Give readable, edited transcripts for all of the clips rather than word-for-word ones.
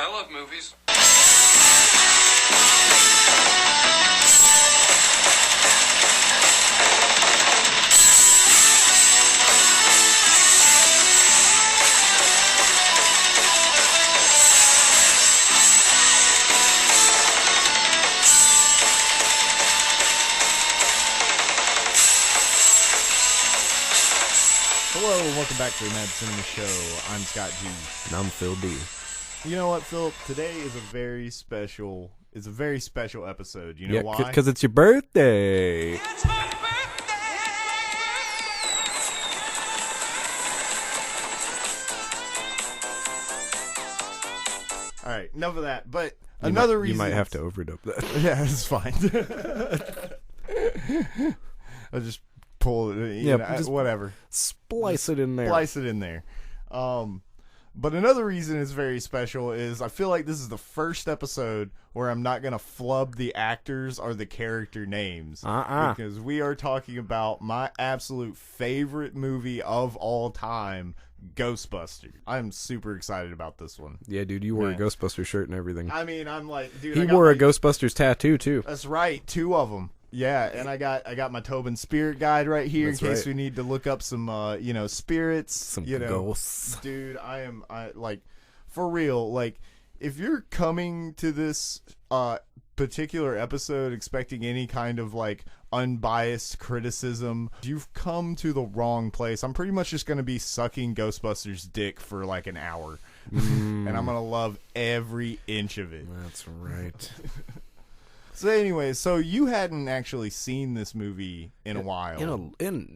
I love movies. Hello, and welcome back to the Mad Cinema Show. I'm Scott G. And I'm Phil D. You know what, Phil? Today is a very special episode. You know why? Because it's your birthday. It's my birthday! All right, enough of that. But another reason... You might have to overdub that. Yeah, it's fine. I'll just pull it, just whatever. Splice it in there. Splice it in there. But another reason it's very special is I feel like this is the first episode where I'm not going to flub the actors or the character names. Because we are talking about my absolute favorite movie of all time, Ghostbusters. I'm super excited about this one. Yeah, dude, you wore a Ghostbusters shirt and everything. I mean, I'm like, dude, he wore a Ghostbusters tattoo, too. That's right, 2 of them. Yeah, and I got my Tobin Spirit Guide right here in case we need to look up some spirits, some ghosts. Dude, I for real, like if you're coming to this particular episode expecting any kind of like unbiased criticism, you've come to the wrong place. I'm pretty much just going to be sucking Ghostbusters dick for like an hour. And I'm going to love every inch of it. That's right. So anyway, so you hadn't actually seen this movie in a while. In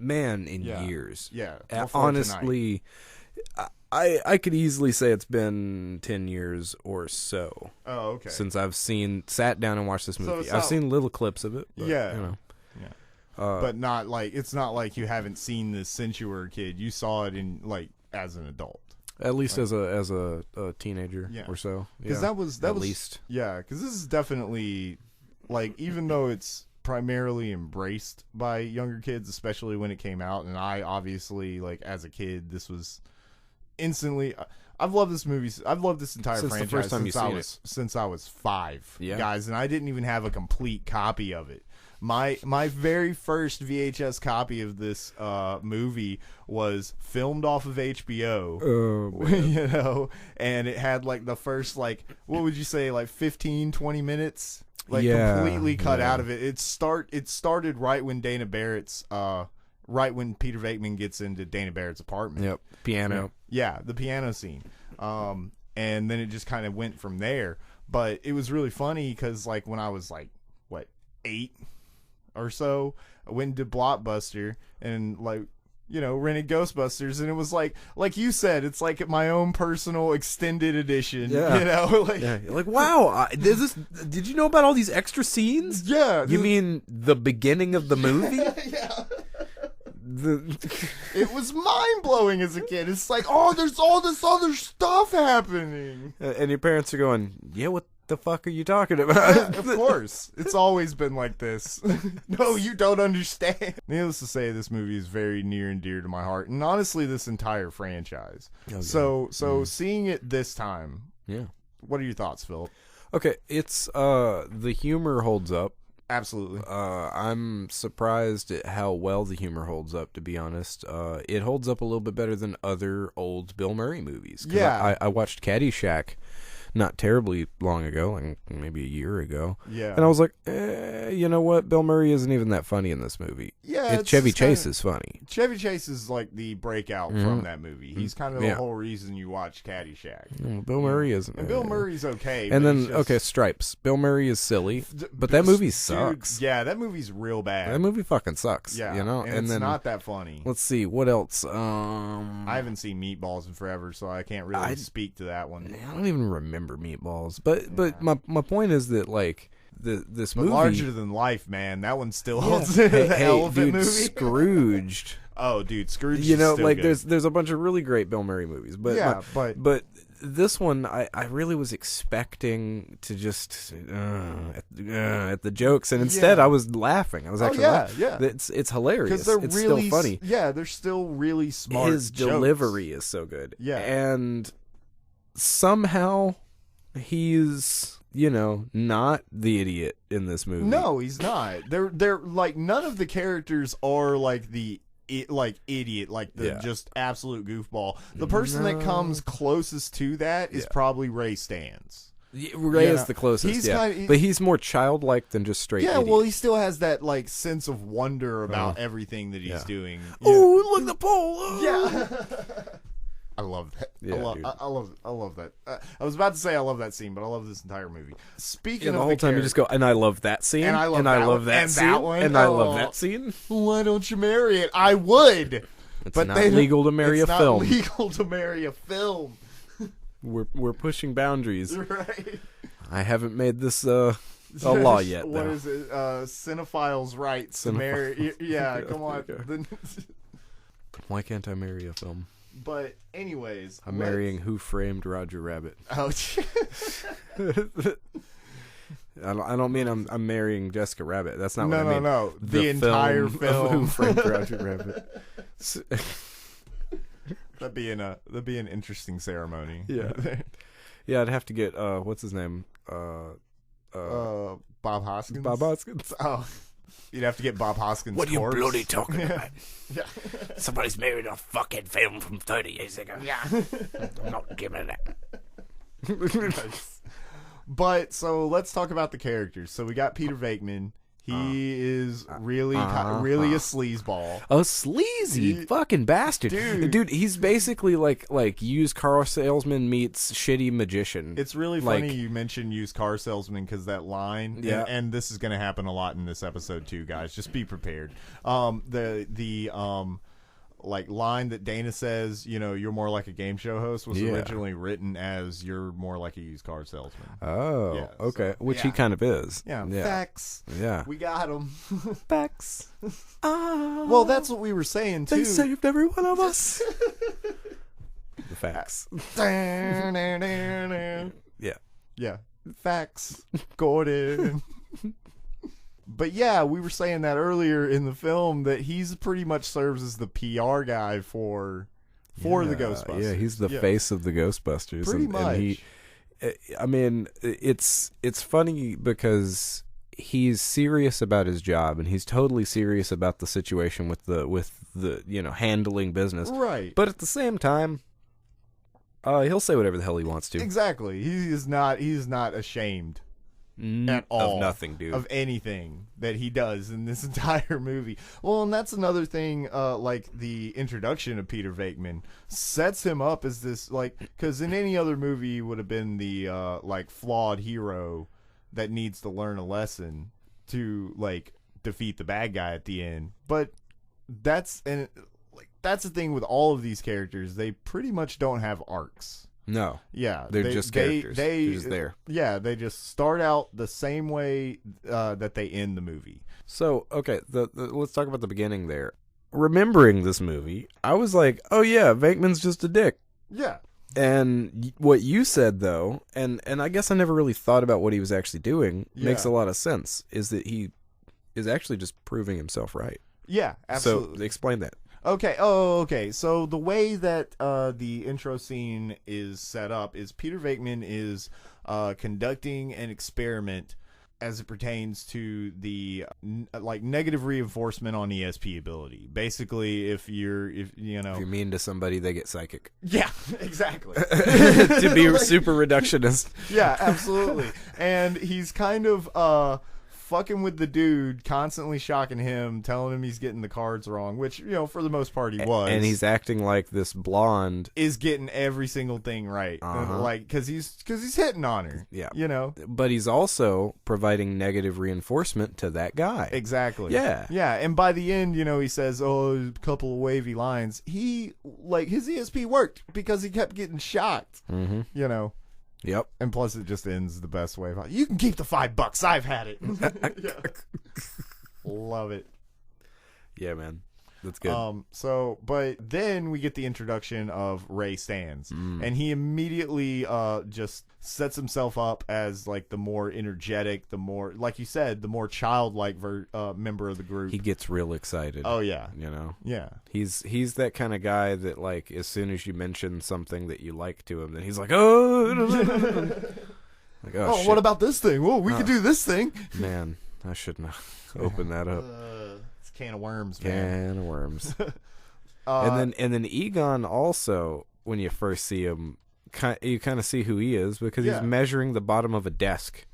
years. Yeah. Honestly, I could easily say it's been 10 years or so. Oh, okay. Since I've sat down and watched this movie. So I've seen little clips of it. But, yeah. You know. Yeah. But not like, it's not like you haven't seen this since you were a kid. You saw it in like as an adult. At least as a teenager or so. Because that was least. Yeah, because this is definitely... Like, even though it's primarily embraced by younger kids, especially when it came out, and I obviously, like, as a kid, this was instantly... I've loved this movie. I've loved this entire franchise the first time since I was 5, yeah. guys, and I didn't even have a complete copy of it. My very first VHS copy of this movie was filmed off of HBO, you know, and it had, like, the first, like, what would you say, like, 15, 20 minutes? Like completely cut out of it. It started right when Dana Barrett's right when Peter Venkman gets into Dana Barrett's apartment. Yep. Piano. Yeah, the piano scene. And then it just kind of went from there. But it was really funny because like when I was like 8 or so, I went to Blockbuster and like rented Ghostbusters, and it was like you said, it's like my own personal extended edition. Yeah. You're like, wow, did you know about all these extra scenes? Yeah. You mean the beginning of the movie? Yeah. It was mind blowing as a kid. It's like, oh, there's all this other stuff happening. And your parents are going, yeah, what the fuck are you talking about? Yeah, of course. It's always been like this. No, you don't understand. Needless to say, this movie is very near and dear to my heart, and honestly this entire franchise. Okay. So seeing it this time, what are your thoughts, Phil? Okay, it's the humor holds up. Absolutely. I'm surprised at how well the humor holds up, to be honest. It holds up a little bit better than other old Bill Murray movies. Yeah. I watched Caddyshack not terribly long ago, like maybe a year ago. Yeah. And I was like, you know what? Bill Murray isn't even that funny in this movie. Yeah. Chevy Chase is funny. Chevy Chase is like the breakout from that movie. He's kind of the whole reason you watch Caddyshack. Bill Murray isn't. And Bill Murray's okay. And then, Stripes. Bill Murray is silly, but that movie sucks. Yeah, that movie's real bad. That movie fucking sucks. Yeah. You know? And it's not that funny. Let's see. What else? I haven't seen Meatballs in forever, so I can't really speak to that one. I don't even remember Meatballs. But my point is that like this movie, larger than life, man. That one still holds. The Elephant movie, Scrooged. Oh, dude, Scrooge. You know, is still like good. there's a bunch of really great Bill Murray movies, but but this one I really was expecting to just at the jokes, and instead I was laughing. I was actually laughing. It's hilarious. It's really still funny. Yeah, they're still really smart. His delivery is so good. Yeah, and somehow he's, not the idiot in this movie. No, he's not. They're like, none of the characters are like the idiot, like the just absolute goofball. The person that comes closest to that is probably Ray Stantz. Ray is the closest, but he's more childlike than just straight idiot. Well, he still has that like sense of wonder about everything that he's doing. Oh, look at the pole! Oh. I love that. Yeah, I love that. I was about to say I love that scene, but I love this entire movie. Speaking of the whole time you just go, and I love that scene, and I love that scene, and I love that scene. Why don't you marry it? I would. It's not legal to marry a film. It's not legal to marry a film. We're pushing boundaries. Right. I haven't made this a law yet. What is it? Cinephiles' rights to marry. Yeah, come on. Okay. Why can't I marry a film? But anyways, I'm marrying Who Framed Roger Rabbit. Oh, I don't mean I'm marrying Jessica Rabbit. That's not what I mean. No. The entire film. Who Framed Roger Rabbit. That'd be an interesting ceremony. Yeah. Yeah, I'd have to get what's his name? Bob Hoskins. Bob Hoskins. Oh. You'd have to get Bob Hoskins' What are you corpse. bloody talking about? Yeah. Somebody's married a fucking film from 30 years ago. Yeah. I'm not giving it. Nice. But, so let's talk about the characters. So we got Peter Venkman. He is really a sleazeball. A sleazy fucking bastard. Dude, he's basically like used car salesman meets shitty magician. It's really funny you mentioned used car salesman because that line, and this is going to happen a lot in this episode too, guys. Just be prepared. The line that Dana says, you're more like a game show host, was originally written as you're more like a used car salesman. Oh, yeah, okay. Which he kind of is. Yeah. Facts. Yeah. We got him. Facts. Well, that's what we were saying, too. They saved every one of us. The facts. Yeah. Facts. Gordon. But yeah, we were saying that earlier in the film that he's pretty much serves as the PR guy for the Ghostbusters. Yeah, he's the face of the Ghostbusters. Pretty much. And it's funny because he's serious about his job and he's totally serious about the situation with the handling business. Right. But at the same time, he'll say whatever the hell he wants to. Exactly. He's not ashamed. At all of nothing, dude. Of anything that he does in this entire movie. Well, and that's another thing. Like the introduction of Peter Venkman sets him up as this because in any other movie he would have been the flawed hero that needs to learn a lesson to defeat the bad guy at the end. But that's the thing with all of these characters. They pretty much don't have arcs. No. Yeah. They're just characters. They're just there. Yeah, they just start out the same way that they end the movie. So, okay, let's talk about the beginning there. Remembering this movie, I was like, oh yeah, Venkman's just a dick. Yeah. And what you said, though, and I guess I never really thought about what he was actually doing, makes a lot of sense, is that he is actually just proving himself right. Yeah, absolutely. So, explain that. Okay. So the way that the intro scene is set up is Peter Venkman is conducting an experiment as it pertains to the negative reinforcement on ESP ability. Basically, if you're mean to somebody, they get psychic. Yeah, exactly. To be super reductionist. Yeah, absolutely. And he's kind of fucking with the dude, constantly shocking him, telling him he's getting the cards wrong, which, for the most part he was. And he's acting like this blonde is getting every single thing right. Because he's hitting on her. Yeah. But he's also providing negative reinforcement to that guy. Exactly. Yeah. Yeah. And by the end, he says, a couple of wavy lines. His ESP worked because he kept getting shocked. Mm-hmm. Yep. And plus it just ends the best way. You can keep the $5. I've had it. Love it. Yeah, man. That's good. But then we get the introduction of Ray Stantz, and he immediately just sets himself up as the more energetic, the more, like you said, the more childlike member of the group. He gets real excited. Oh yeah, yeah. He's that kind of guy that as soon as you mention something that you like to him, then he's like, oh. Like, oh, shit. What about this thing? Whoa, we could do this thing. Man, I shouldn't have opened that up. It's a can of worms, man. Can of worms. And then Egon also, when you first see him, you kind of see who he is because he's measuring the bottom of a desk.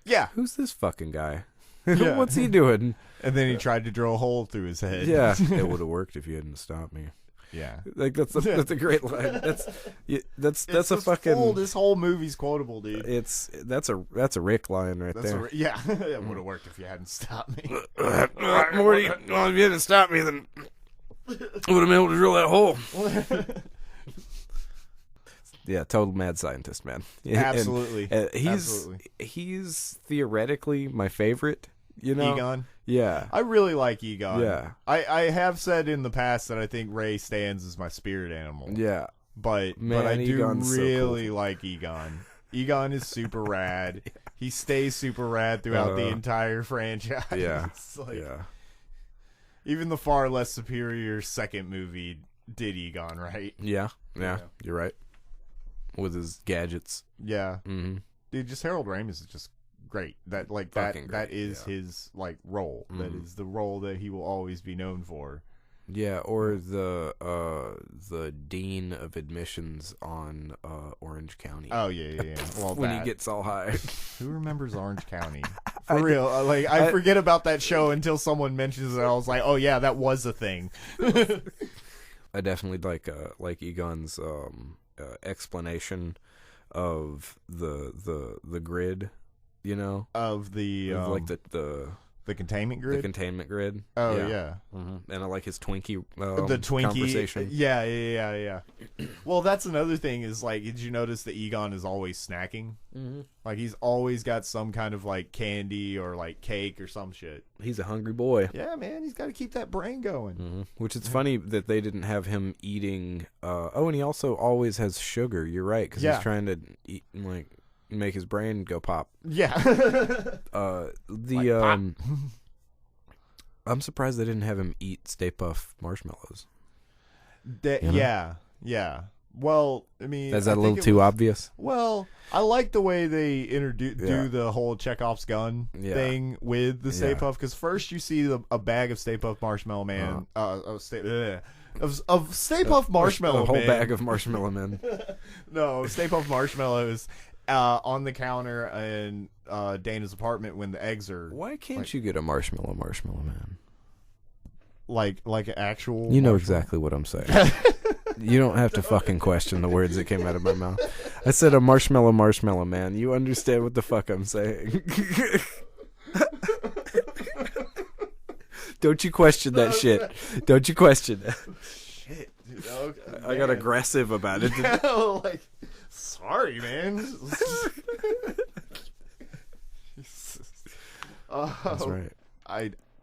Yeah. Who's this fucking guy? What's he doing? And then he tried to drill a hole through his head. Yeah, it would have worked if you hadn't stopped me. Yeah, like that's a great line. That's a fucking. This whole movie's quotable, dude. That's a Rick line right there. Yeah, it would have worked if you hadn't stopped me. Morty, well, if you hadn't stopped me, then I would have been able to drill that hole. Yeah, total mad scientist, man. Absolutely. And he's theoretically my favorite. You know, Egon. Yeah, I really like Egon. Yeah, I have said in the past that I think Ray stands as my spirit animal. Yeah, but I do Egon's really so cool. like Egon. Egon is super rad. He stays super rad throughout the entire franchise. Yeah, yeah. Even the far less superior second movie did Egon right. Yeah, you're right. With his gadgets. Yeah, dude, just Harold Ramis is just great. That is his like role. That is the role that he will always be known for. Yeah, or the dean of admissions on Orange County. Oh yeah. Well, when he gets all high. Who remembers Orange County? For real, I forget about that show until someone mentions it. I was like, oh yeah, that was a thing. I definitely like Egon's explanation of the grid. You know, of the like the containment grid. The containment grid. Oh yeah. Mm-hmm. And I like his Twinkie. The Twinkie conversation. Yeah. Well, that's another thing. Is like, did you notice that Egon is always snacking? Mm-hmm. Like he's always got some kind of like candy or like cake or some shit. He's a hungry boy. Yeah, man. He's got to keep that brain going. Mm-hmm. Which it's funny that they didn't have him eating. And he also always has sugar. You're right, because he's trying to eat like. Make his brain go pop. Yeah. I'm surprised they didn't have him eat Stay Puft marshmallows. Yeah. Well, I mean, is that a little too obvious? Well, I like the way they do the whole Chekhov's gun thing with the Stay Puft, because first you see a bag of Stay Puft Marshmallow Man, of Stay Puft Marshmallow Man, a whole bag of Marshmallow Man. No, Stay Puft Marshmallows. On the counter in Dana's apartment when the eggs are. Why can't you get a Marshmallow Man? Like an actual. You know exactly what I'm saying. You don't have to fucking question the words that came out of my mouth. I said a Marshmallow Man. You understand what the fuck I'm saying? Don't you question that shit. Don't you question that. Shit, dude. Okay, I got aggressive about it. Sorry, man. That's right.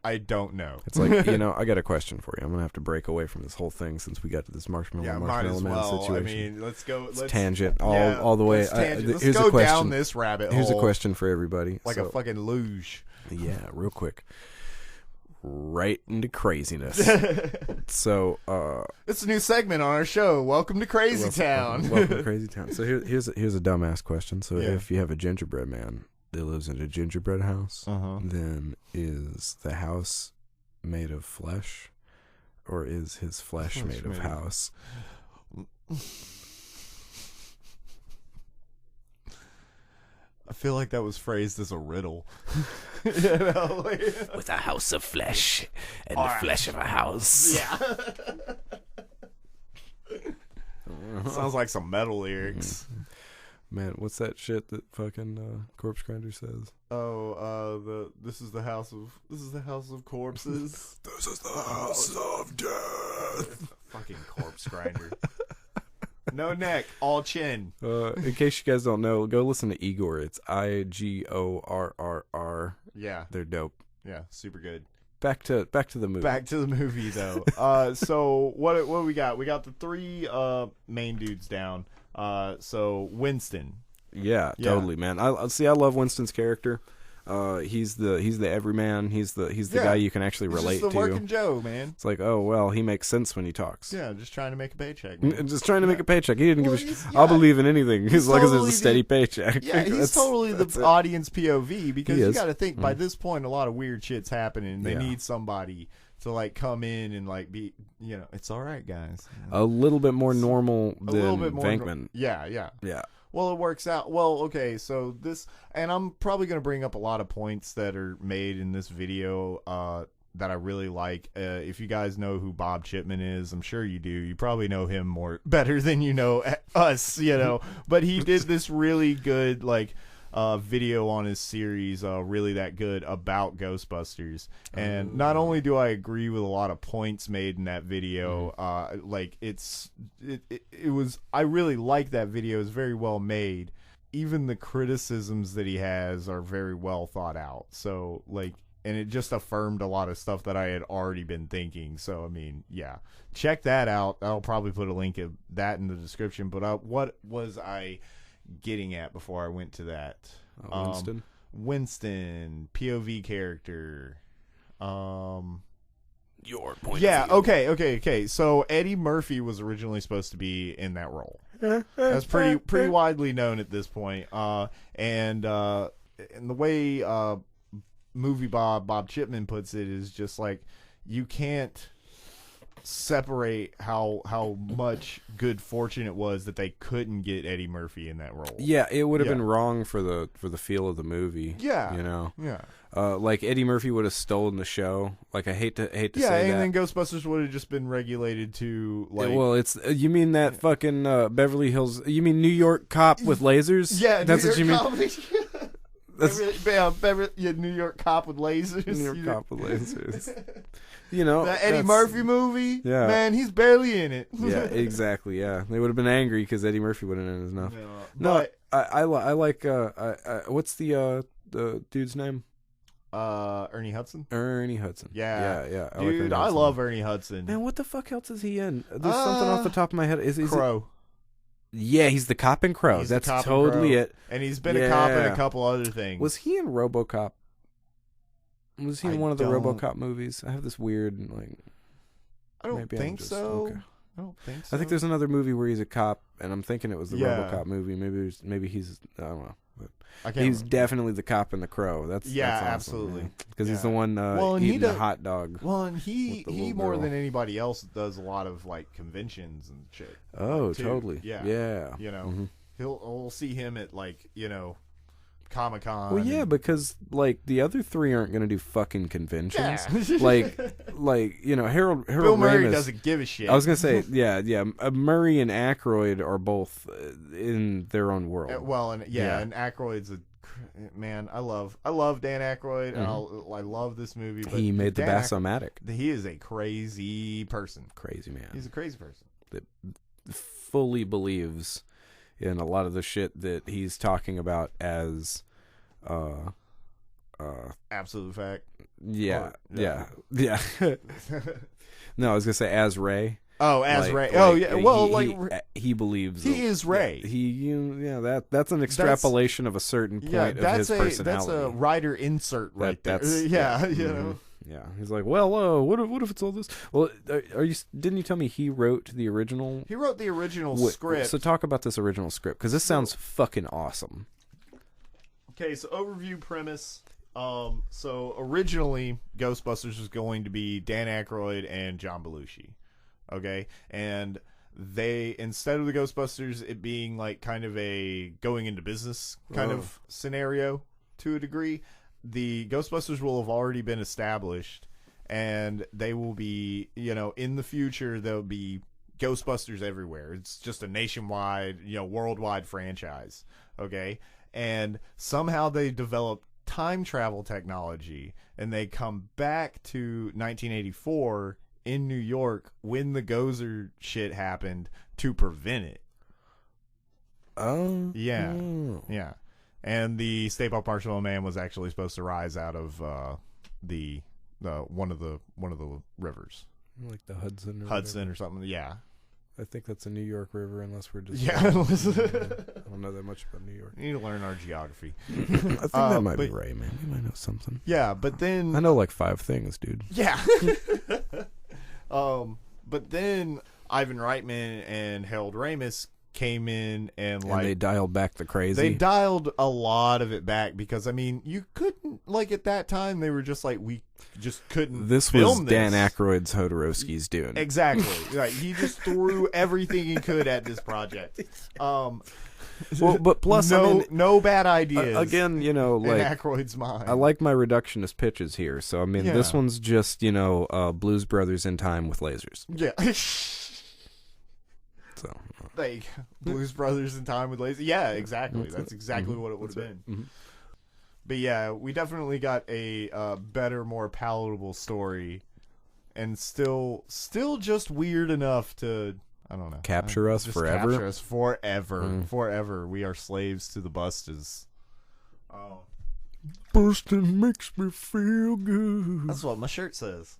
I don't know. It's like, I got a question for you. I'm gonna have to break away from this whole thing since we got to this Marshmallow Man situation. I mean, let's tangent all the way. Let's here's go a question. Down this rabbit hole. Here's a question for everybody. Like a fucking luge. Yeah, real quick. Right into craziness. So it's a new segment on our show. Welcome to Crazy Town. Welcome to Crazy Town. So here's a dumbass question. So if you have a gingerbread man that lives in a gingerbread house, then is the house made of flesh, or is his flesh made of house? I feel like that was phrased as a riddle. With a house of flesh and the flesh of a house. Yeah. Sounds like some metal lyrics. Man, what's that shit that fucking Corpse Grinder says? This is the house of corpses. This is the house of death. Fucking Corpse Grinder. No neck, all chin. In case you guys don't know, go listen to Igor. It's IGORRR. Yeah, they're dope. Yeah, super good. Back to the movie. Back to the movie though. So what we got? We got the three main dudes down. So Winston. Yeah, totally, man. I love Winston's character. He's the everyman. He's the guy you can actually relate to. He's just the working Joe, man. It's like, oh well, he makes sense when he talks. Yeah, just trying to make a paycheck. Man. Just trying to make a paycheck. He didn't give a shit. I'll believe in anything as long as there's a steady paycheck. Yeah, he's totally the audience POV because you got to think by this point a lot of weird shit's happening. They need somebody to like come in and like be, it's all right, guys. A little bit more normal than Venkman. Yeah. Well, it works out. Well, okay, so this, and I'm probably going to bring up a lot of points that are made in this video that I really like. If you guys know who Bob Chipmam is, I'm sure you do. You probably know him better than you know us, But he did this really good, like, video on his series, Really That Good, about Ghostbusters. And not only do I agree with a lot of points made in that video, like I really like that video. It's very well made. Even the criticisms that he has are very well thought out. So like, and it just affirmed a lot of stuff that I had already been thinking. So I mean, yeah, check that out. I'll probably put a link of that in the description. But what was I getting at before I went to that? Winston, POV character. Your point. Yeah. Okay. So Eddie Murphy was originally supposed to be in that role. That's pretty widely known at this point. And the way MOVIEBOB Bob Chipmam puts it is just like you can't separate how much good fortune it was that they couldn't get Eddie Murphy in that role. Yeah, it would have been wrong for the feel of the movie. Yeah, like Eddie Murphy would have stolen the show. Like I hate to say that. Yeah, and then Ghostbusters would have just been regulated to like. Well, it's you mean that fucking Beverly Hills? You mean New York Cop with lasers? Yeah, that's what you mean. New York Cop with lasers. New York Cop with lasers. That Eddie Murphy movie, man, he's barely in it. Yeah, exactly. Yeah, they would have been angry because Eddie Murphy wouldn't have been enough. No, I like what's the dude's name? Ernie Hudson. Ernie Hudson. Yeah. Dude, I love Ernie Hudson. Man, what the fuck else is he in? There's something off the top of my head. Is Crow? Yeah, he's the cop in Crow. That's totally it. And he's been a cop in a couple other things. Was he in RoboCop? Was he in one of the RoboCop movies? I have this weird like. I don't think so. Okay. I don't think so. I think there's another movie where he's a cop, and I'm thinking it was the RoboCop movie. Maybe he's I don't know. But he's definitely the cop in The Crow. That's awesome, absolutely, because he's the one eating the hot dog. Well, and he more than anybody else does a lot of like conventions and shit. Oh, totally. Yeah. We'll see him at like Comic-Con. Well, yeah, because like the other three aren't going to do fucking conventions. Yeah. like Harold Bill Murray Ramis doesn't give a shit. I was going to say, yeah. Murray and Aykroyd are both in their own world. And Aykroyd's man. I love Dan Aykroyd, and I love this movie. But he made the Bassomatic. He is a crazy person. Crazy man. He's a crazy person that fully believes in a lot of the shit that he's talking about as absolute fact. Yeah. No, I was gonna say as Ray. Oh, as Ray. Oh, yeah. Well, he believes he is Ray. That's an extrapolation of a certain point of his personality. That's a writer insert there. Yeah, he's like, well, what if it's all this? Well, didn't you tell me he wrote the original? He wrote the original script. So talk about this original script, because this sounds fucking awesome. Okay, so overview premise. So originally, Ghostbusters was going to be Dan Aykroyd and John Belushi. Okay, and they, instead of the Ghostbusters, it being like kind of a going into business kind of scenario to a degree, the Ghostbusters will have already been established, and they will be, in the future, there'll be Ghostbusters everywhere. It's just a nationwide, worldwide franchise. Okay, and somehow they develop time travel technology, and they come back to 1984 in New York when the Gozer shit happened to prevent it. Oh. Yeah. And the Stay Puft Marshmallow Man was actually supposed to rise out of one of the rivers, like the Hudson or something. Yeah. I think that's a New York river, unless we're just... Yeah. I don't know that much about New York. We need to learn our geography. I think that might be right, man. You might know something. Yeah, but then... I know like 5 things, dude. Yeah. But then Ivan Reitman and Harold Ramis came in and they dialed back the crazy. They dialed a lot of it back because, I mean, you couldn't, like, at that time, they were just like, we just couldn't This film was Dan Aykroyd's Jodorowsky's doing. Exactly. Like, he just threw everything he could at this project. Well, but plus, no bad ideas. Again, you know, like in Aykroyd's mind. I like my reductionist pitches here. So I mean, this one's just, you know, Blues Brothers in time with lasers. Yeah. So like Blues Brothers in time with lasers. Yeah, exactly. That's exactly what it would have been. Mm-hmm. But yeah, we definitely got a better, more palatable story, and still just weird enough to, I don't know, capture us forever. Capture us forever, forever. We are slaves to the Bustas. Oh, Bustin' makes me feel good. That's what my shirt says.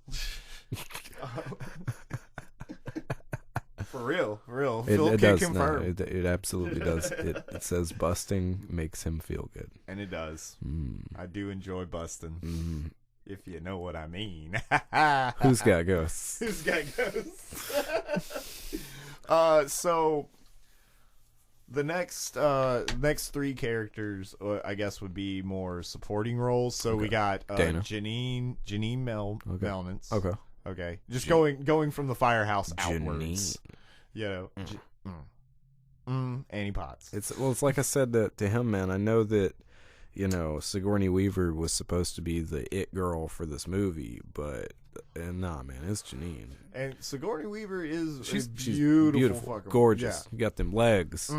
For real. Phil can confirm. No, it absolutely does. It says busting makes him feel good. And it does. I do enjoy busting. If you know what I mean. Who's got ghosts? Who's got ghosts? So the next 3 characters, I guess, would be more supporting roles. So we got Janine Melnitz. Okay. Just going from the firehouse outwards. You know, Annie Potts. It's like I said to him, man. I know that, you know, Sigourney Weaver was supposed to be the it girl for this movie, but nah, man, it's Janine. And Sigourney Weaver is she's beautiful, fucking gorgeous. You got them legs,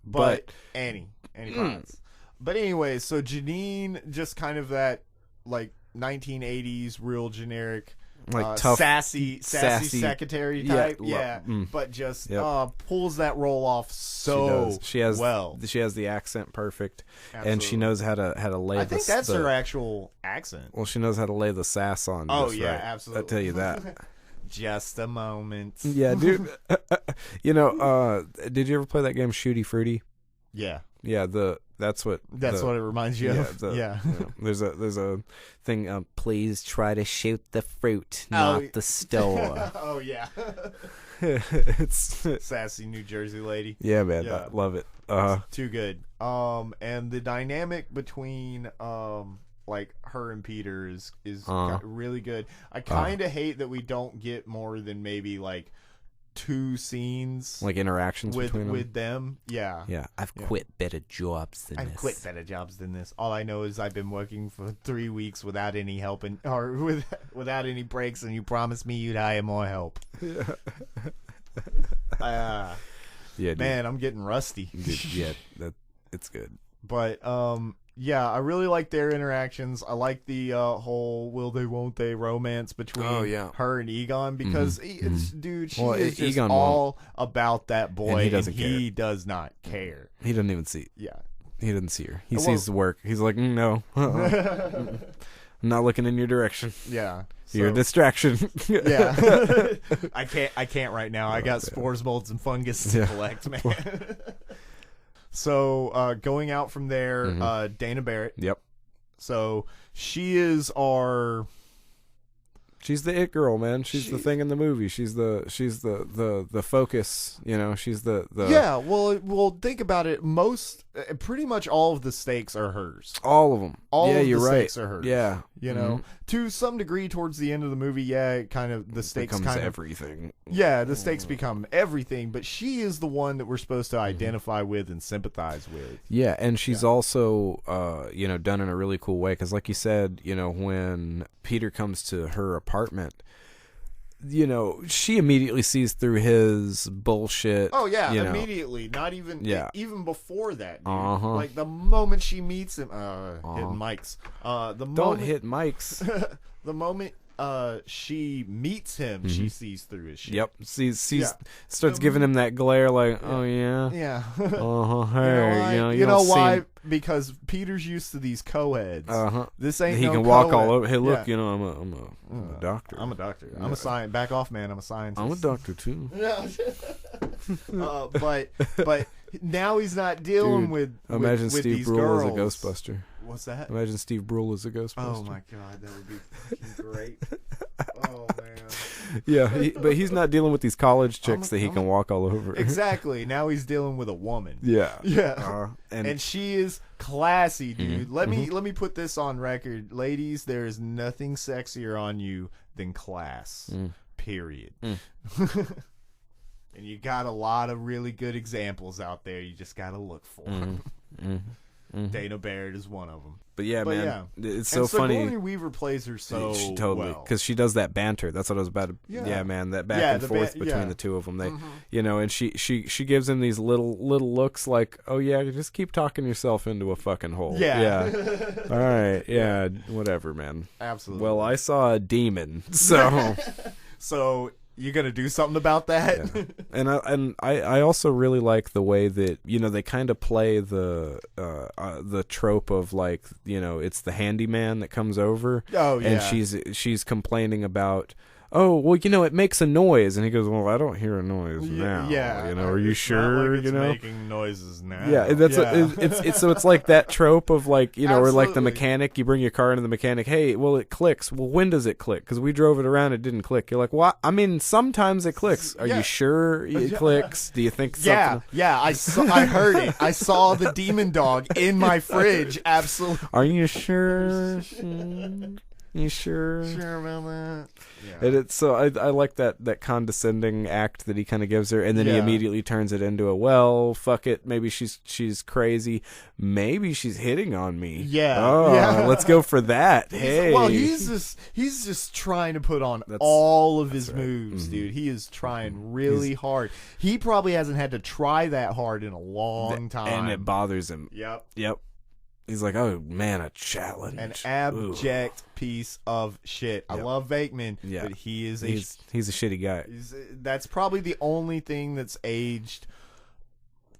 but Annie Potts. But anyway, so Janine, just kind of that like 1980s real generic. Like tough, sassy secretary type, but just pulls that role off so well. She has the accent perfect, and she knows how to lay. I think that's her actual accent. Well, she knows how to lay the sass on. Oh yeah, right. absolutely. I'll tell you that. Just a moment. Yeah, dude. You know, did you ever play that game Shooty Fruity? Yeah. Yeah, that's what it reminds you of. You know, there's a thing. Please try to shoot the fruit, not the store. Oh yeah. It's sassy New Jersey lady. Yeah, man, I love it. Too good. And the dynamic between like her and Peter is really good. I kind of hate that we don't get more than maybe like 2 scenes, like interactions with them. Yeah. I've quit better jobs than this. I've quit better jobs than this. All I know is I've been working for 3 weeks without any help or without any breaks, and you promised me you'd hire more help. Yeah, dude. Man, I'm getting rusty. Yeah, it's good. But yeah, I really like their interactions. I like the whole will they, won't they romance between her and Egon, because dude, she is just Egon all about that boy, and he does not care. He doesn't even see. Yeah, he doesn't see her. He sees the work. He's like, no, I'm not looking in your direction. Yeah. You're a distraction. Yeah. I can't right now. I got spores, molds, and fungus to collect, man. So, going out from there, Dana Barrett. Yep. So, she is our... She's the it girl, man. She's the thing in the movie. She's the focus, you know. She's the Yeah, well, think about it. Pretty much all of the stakes are hers. All of them. All of you're the right. stakes are hers. Yeah. You know, to some degree towards the end of the movie, kind of the stakes becomes kind of everything. Yeah, the stakes become everything, but she is the one that we're supposed to identify with and sympathize with. Yeah, and she's also, you know, done in a really cool way, because like you said, you know, when Peter comes to her apartment, you know, she immediately sees through his bullshit. Oh yeah, immediately. Not even even before that, dude. Like the moment she meets him, hitting mics. Don't hit mics. The moment she meets him, she sees through his shit. Yep. Starts giving him that glare, like, oh yeah. Yeah. Hey, you know why? Because Peter's used to these co-eds. This ain't. He no can walk co-ed. all over. Hey, look, you know, I'm a doctor. I'm a doctor. I'm a science. Back off, man. I'm a scientist. I'm a doctor too. But now he's not dealing with imagine with Steve these Brule girls. as a Ghostbuster. What's that? Imagine Steve Brule as a Ghostbuster. Oh my god, that would be fucking great. Oh man. Yeah, but he's not dealing with these college chicks that he can walk all over. Exactly. Now he's dealing with a woman. Yeah. Yeah. And she is classy, dude. Mm-hmm. Let me put this on record. Ladies, there is nothing sexier on you than class. Period. And you got a lot of really good examples out there. You just got to look for them. Dana Barrett is one of them. But yeah, man, yeah. it's so funny. Sigourney Weaver plays her so totally, well. because she does that banter. That's what I was about to. Yeah, man, that back and forth between the two of them. They, you know, and she gives him these little looks like, oh yeah, just keep talking yourself into a fucking hole. Yeah. All right. Yeah. Whatever, man. Absolutely. Well, I saw a demon, so. So. You gonna do something about that? Yeah. And I also really like the way that, you know, they kind of play the trope of, like, you know, it's the handyman that comes over. Oh yeah. And she's complaining about, oh, well, you know, it makes a noise, and he goes, well, I don't hear a noise now. Yeah. You know, are you sure? Like it's you know, making noises now. Yeah, that's it's so it's like that trope of, like, you know, or like the mechanic, you bring your car into the mechanic, hey, well, it clicks. Well, when does it click? Because we drove it around, it didn't click. You're like, what? I mean, sometimes it clicks. Are you sure it clicks? Do you think something? Yeah, I heard it. I saw the demon dog in my fridge. Absolutely. Are you sure? You sure? Sure about that? Yeah. And it's so I like that condescending act that he kind of gives her, and then he immediately turns it into a, well, fuck it, maybe she's crazy, maybe she's hitting on me. Let's go for that. He's just trying to put on all of his moves, dude. He is trying really hard. He probably hasn't had to try that hard in a long time, and it bothers him. Yep. He's like, oh man, a challenge. An abject piece of shit. I love Venkman, but he's a shitty guy. That's probably the only thing that's aged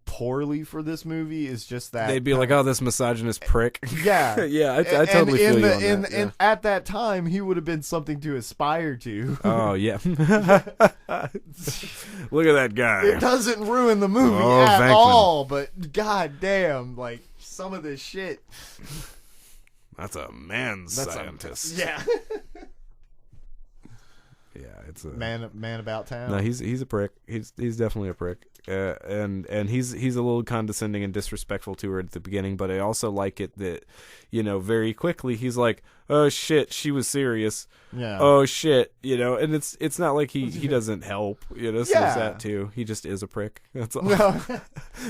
poorly for this movie, is just that they'd be like, oh, this misogynist prick. Yeah. I totally feel you on that. And at that time, he would have been something to aspire to. Oh yeah. Look at that guy. It doesn't ruin the movie at all, but goddamn, like, some of this shit. That's a man scientist. Yeah. Yeah, it's a man about town. No, he's a prick. He's definitely a prick. And he's a little condescending and disrespectful to her at the beginning, but I also like it that, you know, very quickly he's like, oh shit, she was serious. Yeah. Oh shit, you know, and it's not like he doesn't help, you know, so there's that too. He just is a prick. That's all. No.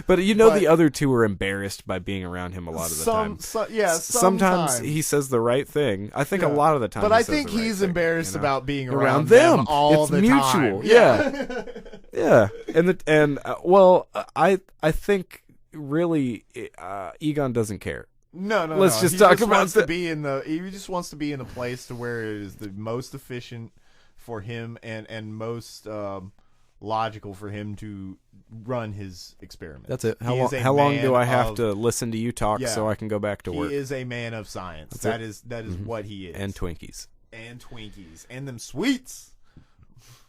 But you know, the other two are embarrassed by being around him a lot of the time. Sometimes he says the right thing. I think a lot of the time. But I think he's embarrassed about being around them all it's the mutual. time. Yeah. Yeah. I think really Egon doesn't care. No. Let's just talk about he just wants to be in a place to where it is the most efficient for him and most logical for him to run his experiment. That's it. How long do I have to listen to you talk so I can go back to work? He is a man of science. That is what he is. And Twinkies. And them sweets.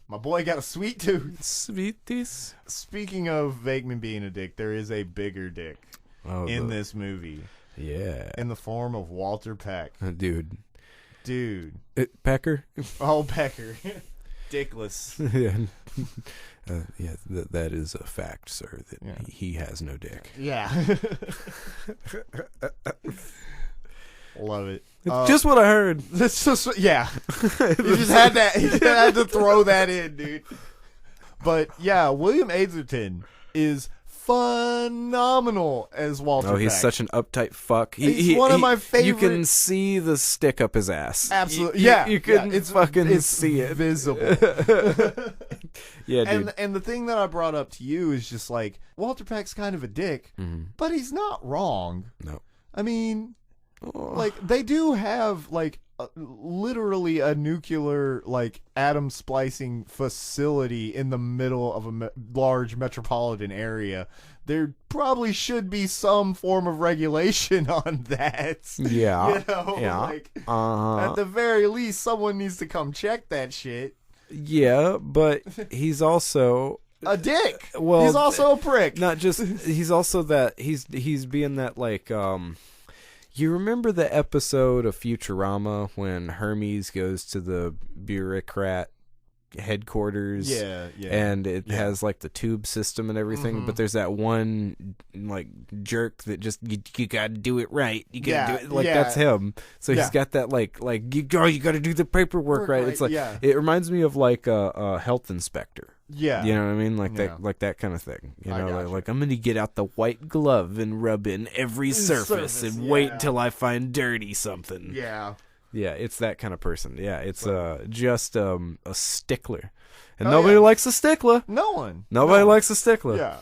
My boy got a sweet tooth. Sweeties. Speaking of Venkman being a dick, there is a bigger dick in this movie. Yeah. In the form of Walter Peck. Dude. Pecker? Oh, Pecker. Dickless. That is a fact, sir, that he has no dick. Yeah. Love it. Just what I heard. That's just you just had that. You had to throw that in, dude. But yeah, William Atherton is phenomenal as Walter Peck. He's such an uptight fuck. He's one of my favorite. You can see the stick up his ass. Absolutely. You can fucking see it. Visible. Yeah, dude. And the thing that I brought up to you is just like, Walter Peck's kind of a dick, but he's not wrong. No. I mean, like, they do have, like, literally a nuclear, like, atom splicing facility in the middle of a large metropolitan area. There probably should be some form of regulation on that. Yeah. You know? Like, at the very least, someone needs to come check that shit. Yeah, but he's also a dick. Well, he's also a prick. Not just he's also that he's being that like you remember the episode of Futurama when Hermes goes to the bureaucrat headquarters, and it has like the tube system and everything, but there's that one like jerk that just you gotta do it right, you gotta do it like that's him. So he's got that like you gotta do the paperwork right. It's like it reminds me of like a health inspector. Yeah, you know what I mean, like that kind of thing. You know, like I'm gonna get out the white glove and rub in every surface and wait till I find dirty something. Yeah, it's that kind of person. Yeah, it's just a stickler. And nobody likes a stickler. Nobody likes a stickler. Yeah.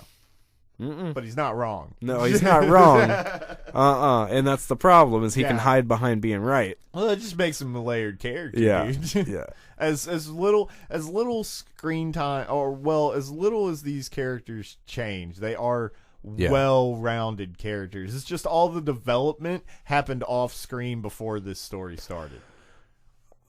But he's not wrong. No, he's not wrong. And that's the problem, is he can hide behind being right. Well, it just makes him a layered character, dude. Yeah. As little screen time, or as little as these characters change, they are well-rounded characters. It's just all the development happened off screen before this story started.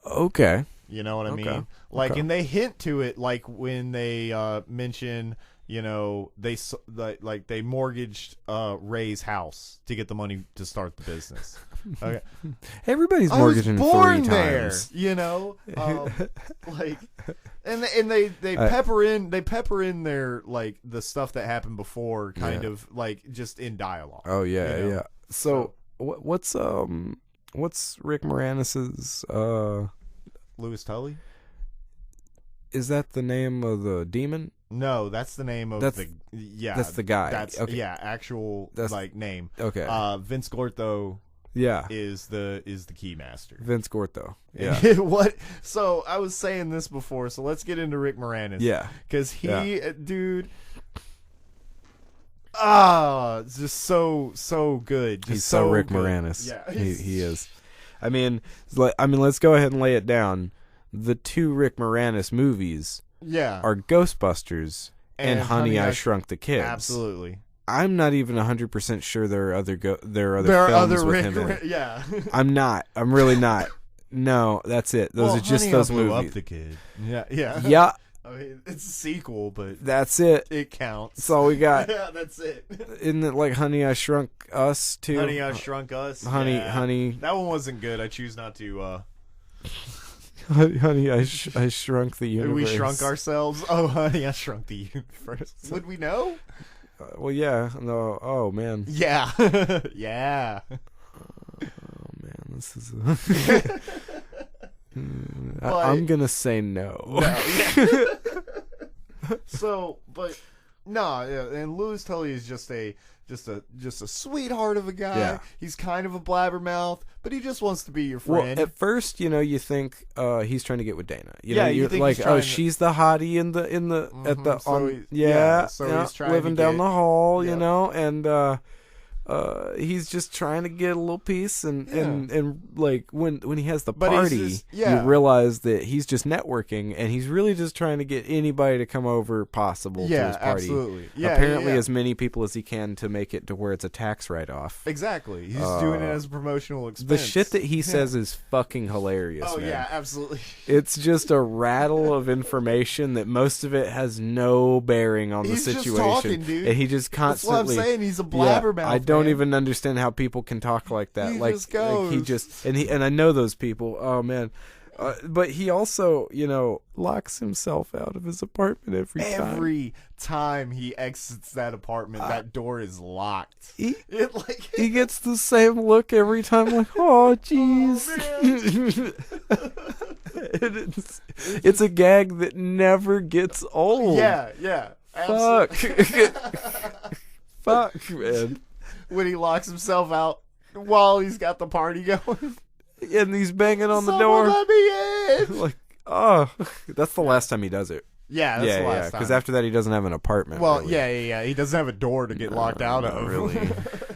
Okay. You know what I mean? Like, and they hint to it, like when they mention, you know, they mortgaged Ray's house to get the money to start the business. Okay. Everybody's mortgaging 3 times. There, you know, like, and they pepper in their like the stuff that happened before, kind of like just in dialogue. Oh yeah, you know? So what's Rick Moranis's Louis Tully? Is that the name of the demon? No, that's the name of that's the guy. That's actual name. Okay. Vince Gortho. Yeah, is the keymaster. Vince Gortho. Yeah. What? So I was saying this before. So let's get into Rick Moranis. Yeah, because dude. It's just so good. Just he's so Rick good. Moranis. Yeah, he is. I mean, let's go ahead and lay it down. The 2 Rick Moranis movies are Ghostbusters and Honey, I Shrunk the Kids. Absolutely. I'm not even 100% sure there are other films with him in it. Yeah. I'm not. I'm really not. No, that's it. Those are just those movies. Up the Kid. Yeah. Yeah. I mean, it's a sequel, but that's it. It counts. That's all we got. Yeah, that's it. Isn't it like Honey, I Shrunk Us too? Honey, I Shrunk Us. Honey. That one wasn't good. I choose not to. Honey, I Shrunk the Universe. We shrunk ourselves. Oh, Honey, I Shrunk the Universe. Would we know? Well, yeah. No. Oh man. Yeah. Yeah. Oh man, this is. I'm gonna say no. So, but no, and Louis Tully is just a sweetheart of a guy. Yeah. He's kind of a blabbermouth, but he just wants to be your friend. Well, at first, you think he's trying to get with Dana. You're like, she's the hottie he's trying living down the hall, you know, and he's just trying to get a little piece, and like when he has the party, you realize that he's just networking, and he's really just trying to get anybody to come over possible to his party. Absolutely. Apparently as many people as he can to make it to where it's a tax write-off. Exactly. He's doing it as a promotional expense. The shit that he says is fucking hilarious. Oh man. Yeah, absolutely. It's just a rattle of information that most of it has no bearing on the situation. Just talking, dude. And he just constantly. That's what I'm saying. He's a blabbermouth. I don't even understand how people can talk like that. He like, just goes. Like he just and I know those people. Oh man. But he also, locks himself out of his apartment every time. Every time he exits that apartment, that door is locked. He gets the same look every time, like, oh, jeez. It's a gag that never gets old. Yeah. Absolutely. Fuck, man. When he locks himself out while he's got the party going. And he's banging on the door. Let me in. Like, oh, that's the last time he does it. Yeah, that's the last time. Because after that, he doesn't have an apartment. Well, really. yeah. He doesn't have a door to get locked out of. Really,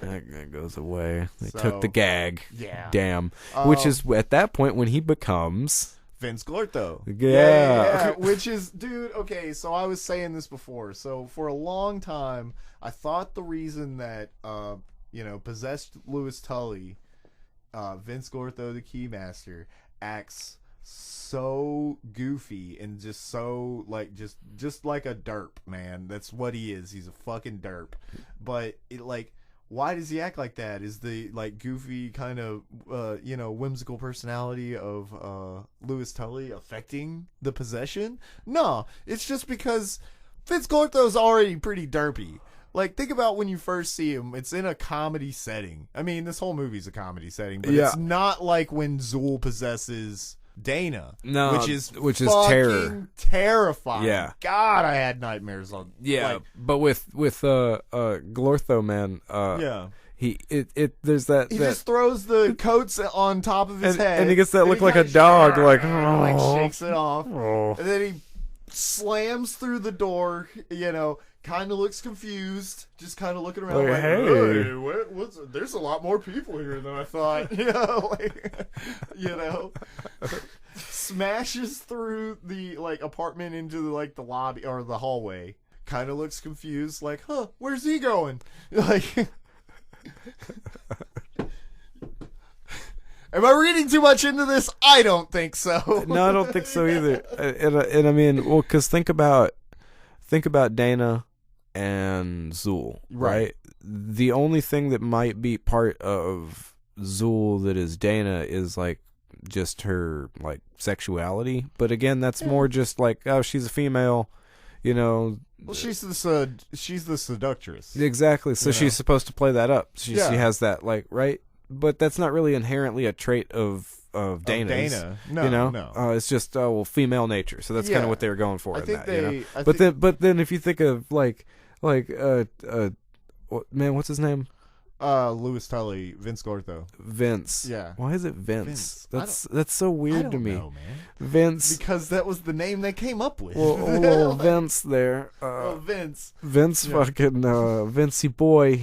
that goes away. They took the gag. Yeah. Damn. Which is at that point when he becomes Vince Gortho. Yeah. Which is, dude. Okay, so I was saying this before. So for a long time, I thought the reason that possessed Louis Tully. Vince Gortho, the Keymaster, acts so goofy and just so like just like a derp, man. That's what he is. He's a fucking derp. But it like, why does he act like that? Is the like goofy kind of whimsical personality of Louis Tully affecting the possession? No, it's just because Vince Clortho's already pretty derpy. Like, think about when you first see him. It's in a comedy setting. I mean, this whole movie's a comedy setting, but it's not like when Zool possesses Dana, which is fucking terrifying. Yeah, God, I had nightmares on. Yeah, like, but with Glortho, man. There's that. He just throws the coats on top of his head, and he gets that look like a dog, like shakes it off, and then he slams through the door. Kind of looks confused, just kind of looking around like, hey, what's? There's a lot more people here than I thought. Smashes through the like apartment into the lobby or the hallway. Kind of looks confused, like, huh, where's he going? Like, am I reading too much into this? I don't think so. No, I don't think so either. And I mean, well, because think about Dana and Zool, right? The only thing that might be part of Zool that is Dana is like just her like sexuality, but again, that's more just like, oh, she's a female, Well, she's the seductress, exactly. So she's supposed to play that up. She has that like right, but that's not really inherently a trait of Dana's. Dana. No, no. It's just female nature. So that's kind of what they were going for. But then if you think of man, what's his name? Louis Tully, Vince Clortho. Vince. Yeah. Why is it Vince? That's so weird to me. Know, man. Vince. Because that was the name they came up with. Well, Vince there. Vince. Vince fucking Vincey boy.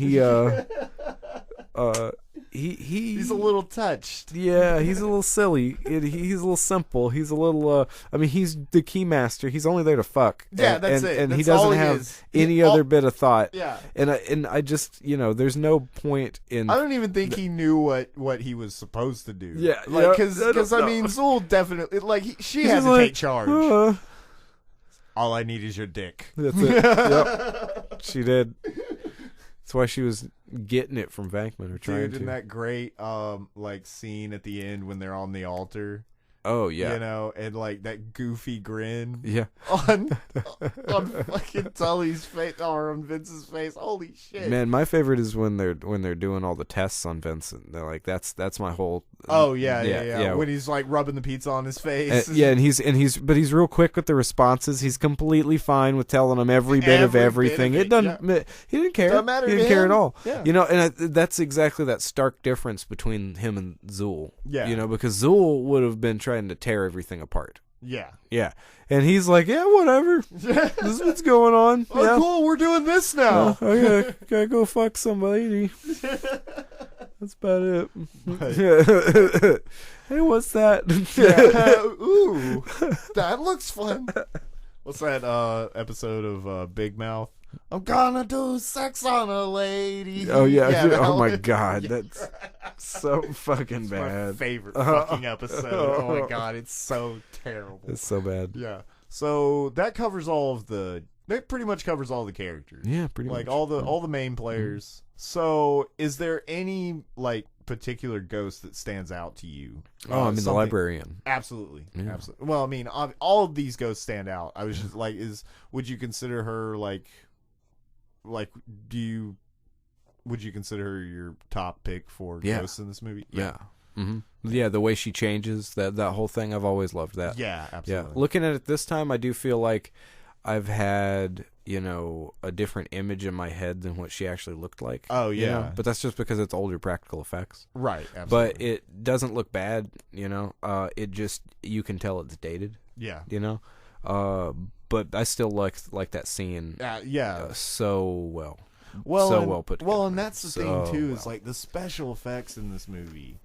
He's a little touched. Yeah, he's a little silly. He's a little simple. He's a little. I mean, he's the key master. He's only there to fuck. Yeah, that's it. And he doesn't have any other bit of thought. Yeah. And I just there's no point in. I don't even think he knew what he was supposed to do. Yeah, because I mean, Zool definitely she had to take charge. All I need is your dick. That's it. Yep. She did. That's why she was getting it from Venkman, or trying to. In that great scene at the end when they're on the altar. Oh yeah, and like that goofy grin. Yeah, on fucking Tully's face or on Vince's face. Holy shit, man! My favorite is when they're doing all the tests on Vincent. They're like, that's my whole. Oh yeah. When he's like rubbing the pizza on his face. And he's real quick with the responses. He's completely fine with telling them every bit of everything. It doesn't. Yeah. He didn't care. Doesn't matter. He didn't care at all. Yeah. And that's exactly that stark difference between him and Zool. Yeah. Because Zool would have been trying to tear everything apart. Yeah. Yeah. And he's like, yeah, whatever. This is what's going on. Oh, yeah. Cool. We're doing this now. I gotta go fuck somebody. That's about it. Hey, what's that? Ooh, that looks fun. What's that episode of Big Mouth? I'm gonna do sex on a lady. Oh yeah. Oh my god, that's so fucking bad. My favorite fucking episode. Oh my god, it's so terrible. It's so bad. Yeah. So that covers that pretty much covers all the characters. Yeah, pretty much. Like all the main players. Mm-hmm. So is there any particular ghost that stands out to you? The librarian. Absolutely. Yeah. Absolutely. Well, I mean, all of these ghosts stand out. I was just like, would you consider her would you consider her your top pick for ghosts in this movie? Yeah. Mm-hmm. Yeah, the way she changes, that whole thing, I've always loved that. Yeah, absolutely. Yeah. Looking at it this time, I do feel like I've had, a different image in my head than what she actually looked like. Oh, yeah. But that's just because it's older practical effects. Right, absolutely. But it doesn't look bad, it just, you can tell it's dated. Yeah. But I still like that scene. So well. Well put together. Well, and that's the thing too, is like the special effects in this movie.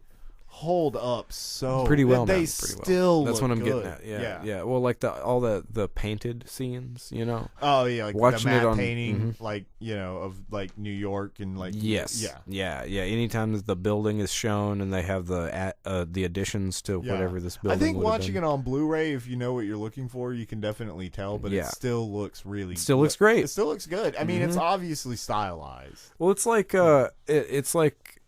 hold up so pretty well. They now, still That's look what I'm good. getting at. Yeah. Well, like all the painted scenes, you know. Oh yeah, like watching the matte it on painting, like of like New York and like yes, yeah. Anytime the building is shown and they have the additions to whatever this building. I think watching it on Blu-ray, if you know what you're looking for, you can definitely tell. But it still looks really. It still looks great. It still looks good. I mean, it's obviously stylized. Well, it's like it's like.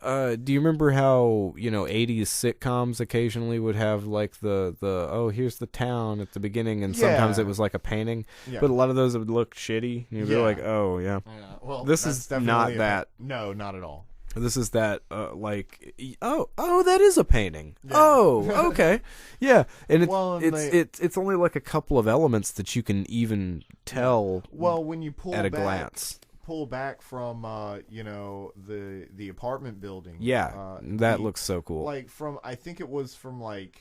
Do you remember how 80s sitcoms occasionally would have like the here's the town at the beginning, and sometimes it was like a painting, but a lot of those would look shitty. You'd be like, oh yeah. Well, this is not that. No, not at all. This is that like that is a painting. Yeah. Oh, okay, yeah, and it's only like a couple of elements that you can even tell. Well, when you pull at a back, glance. Pull back from the apartment building. Yeah, that looks so cool. Like I think it was from like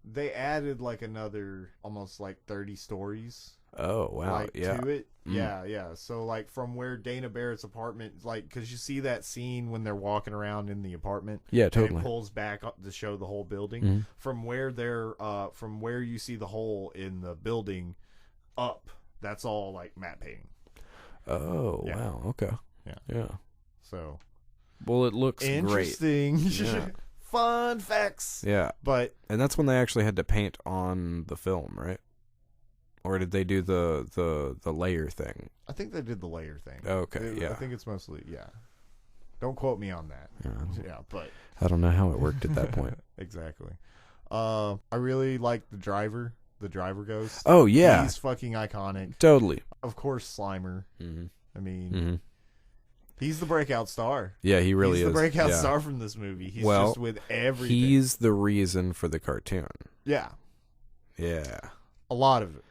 they added like another almost like 30 stories. Oh wow, to it. Yeah. So like from where Dana Barrett's apartment, like because you see that scene when they're walking around in the apartment. Yeah, totally. And it pulls back up to show the whole building from where from where you see the hole in the building up. That's all like matte painting. Oh wow! Okay. Yeah. So, well, it looks interesting. Great. Yeah. Fun facts. Yeah, and that's when they actually had to paint on the film, right? Or did they do the layer thing? I think they did the layer thing. Okay. I think it's mostly Don't quote me on that. Yeah, but I don't know how it worked at that point. Exactly. I really like the driver. The driver ghost. Oh yeah, he's fucking iconic. Totally. Of course, Slimer. Mm-hmm. I mean, he's the breakout star. Yeah, he really is. He's the breakout star from this movie. He's just with everything. He's the reason for the cartoon. Yeah. Yeah. A lot of it.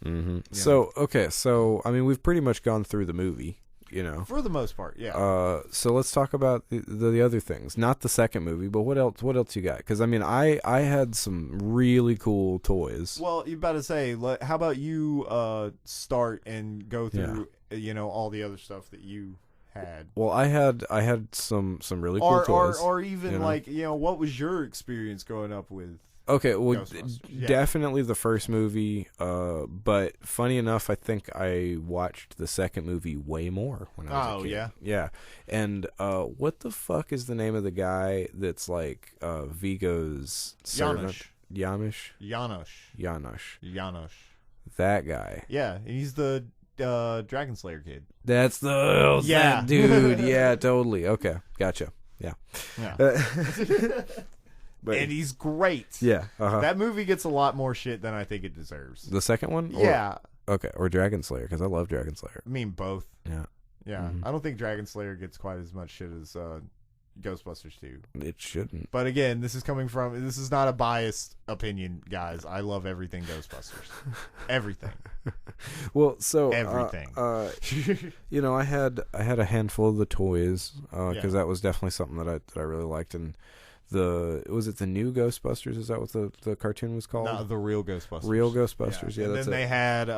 Mm-hmm. Yeah. So I mean, we've pretty much gone through the movie. For the most part, yeah. So let's talk about the other things. Not the second movie, but what else? What else you got? Because I mean, I had some really cool toys. Well, you about to say, how about you start and go through, all the other stuff that you had. Well, I had some really cool toys, or even what was your experience growing up with? Okay, well, definitely the first movie, but funny enough, I think I watched the second movie way more when I was a kid. Yeah? Yeah, and what the fuck is the name of the guy that's like Vigo's servant? Janosch. That guy. Yeah, he's the Dragon Slayer kid. That's that dude. Yeah, totally. Okay, gotcha. Yeah. And he's great. Yeah. That movie gets a lot more shit than I think it deserves. The second one? Yeah. Okay, or Dragon Slayer, because I love Dragon Slayer. I mean, both. Yeah. Yeah. Mm-hmm. I don't think Dragon Slayer gets quite as much shit as Ghostbusters 2. It shouldn't. But again, this is not a biased opinion, guys. I love everything Ghostbusters. Everything. Well, so everything. I had a handful of the toys because that was definitely something that I really liked. And was it the new Ghostbusters? Is that what the cartoon was called? No, the real Ghostbusters. Real Ghostbusters. Yeah, and that's then they had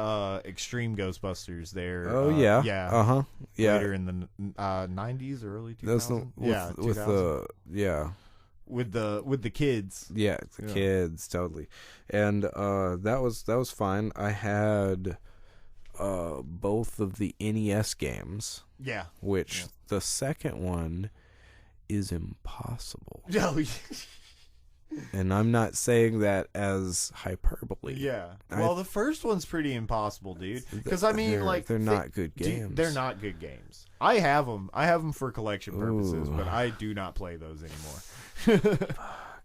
Extreme Ghostbusters there. Oh yeah. Yeah. Later in the 90s or early 2000s. With the kids. Yeah, the kids, totally. And that was fine. I had both of the NES games. Yeah. Which the second one is impossible. And I'm not saying that as hyperbole. Yeah. Well, the first one's pretty impossible, dude. Because I mean, they're not good games. They're not good games. I have them. I have them for collection purposes, but I do not play those anymore.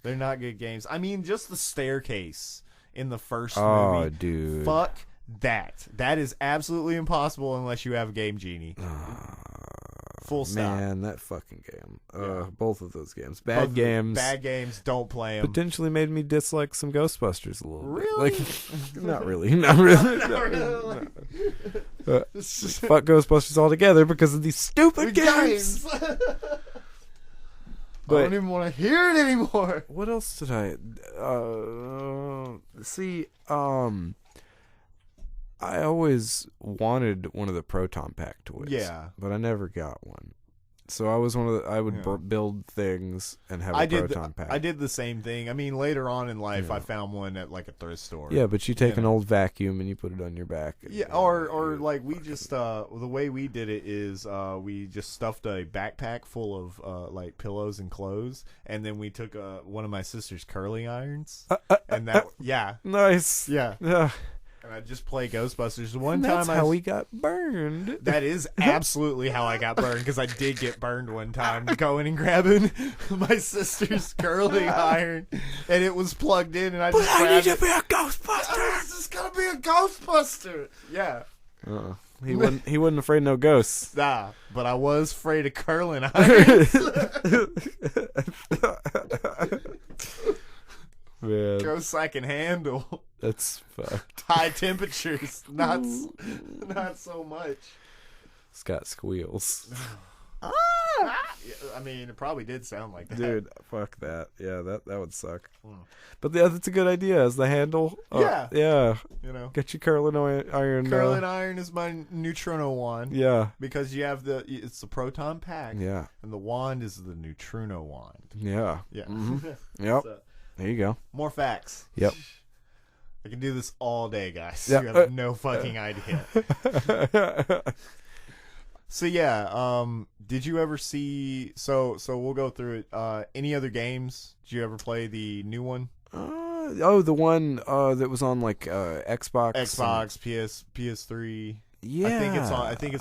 They're not good games. I mean, just the staircase in the first movie. Oh, dude. Fuck that. That is absolutely impossible unless you have a Game Genie. Full stop. Man, that fucking game. Both of those games. Bad games. Bad games. Don't play them. Potentially made me dislike some Ghostbusters a little really? bit. Not really. Not really. Fuck Ghostbusters altogether because of these stupid games. I don't even want to hear it anymore. What else did I... see, I always wanted one of the Proton Pack toys. Yeah. But I never got one. So I was one of the, I would build things and have a proton pack. I did the same thing. I mean, later on in life, I found one at like a thrift store. Yeah, but you take an old vacuum and you put it on your back. Yeah, or like we just the way we did it is we just stuffed a backpack full of like pillows and clothes, and then we took one of my sister's curling irons, and that nice. Yeah. And I just play Ghostbusters. That's how we got burned. That is absolutely how I got burned, because I did get burned one time going and grabbing my sister's curling iron, and it was plugged in, and I just grabbed it. I need to be a Ghostbuster. I was just gonna be a Ghostbuster. Yeah. He wasn't afraid of no ghosts. Nah, but I was afraid of curling irons. Man. Ghosts I can handle. That's fucked. High temperatures, not so much. Scott squeals. I mean, it probably did sound like that. Dude, fuck that. Yeah, that would suck. But yeah, that's a good idea as the handle. Yeah. You know, get your curling iron. Curling iron is my neutrino wand. Yeah. Because you have it's the proton pack. Yeah. And the wand is the neutrino wand. Yeah. Yeah. Mm-hmm. Yep. So, there you go. More facts. Yep. I can do this all day, guys. Yep. You have no fucking idea. So yeah, did you ever see? So we'll go through it. Any other games? Did you ever play the new one? The one that was on like Xbox, PS3. Yeah, I think you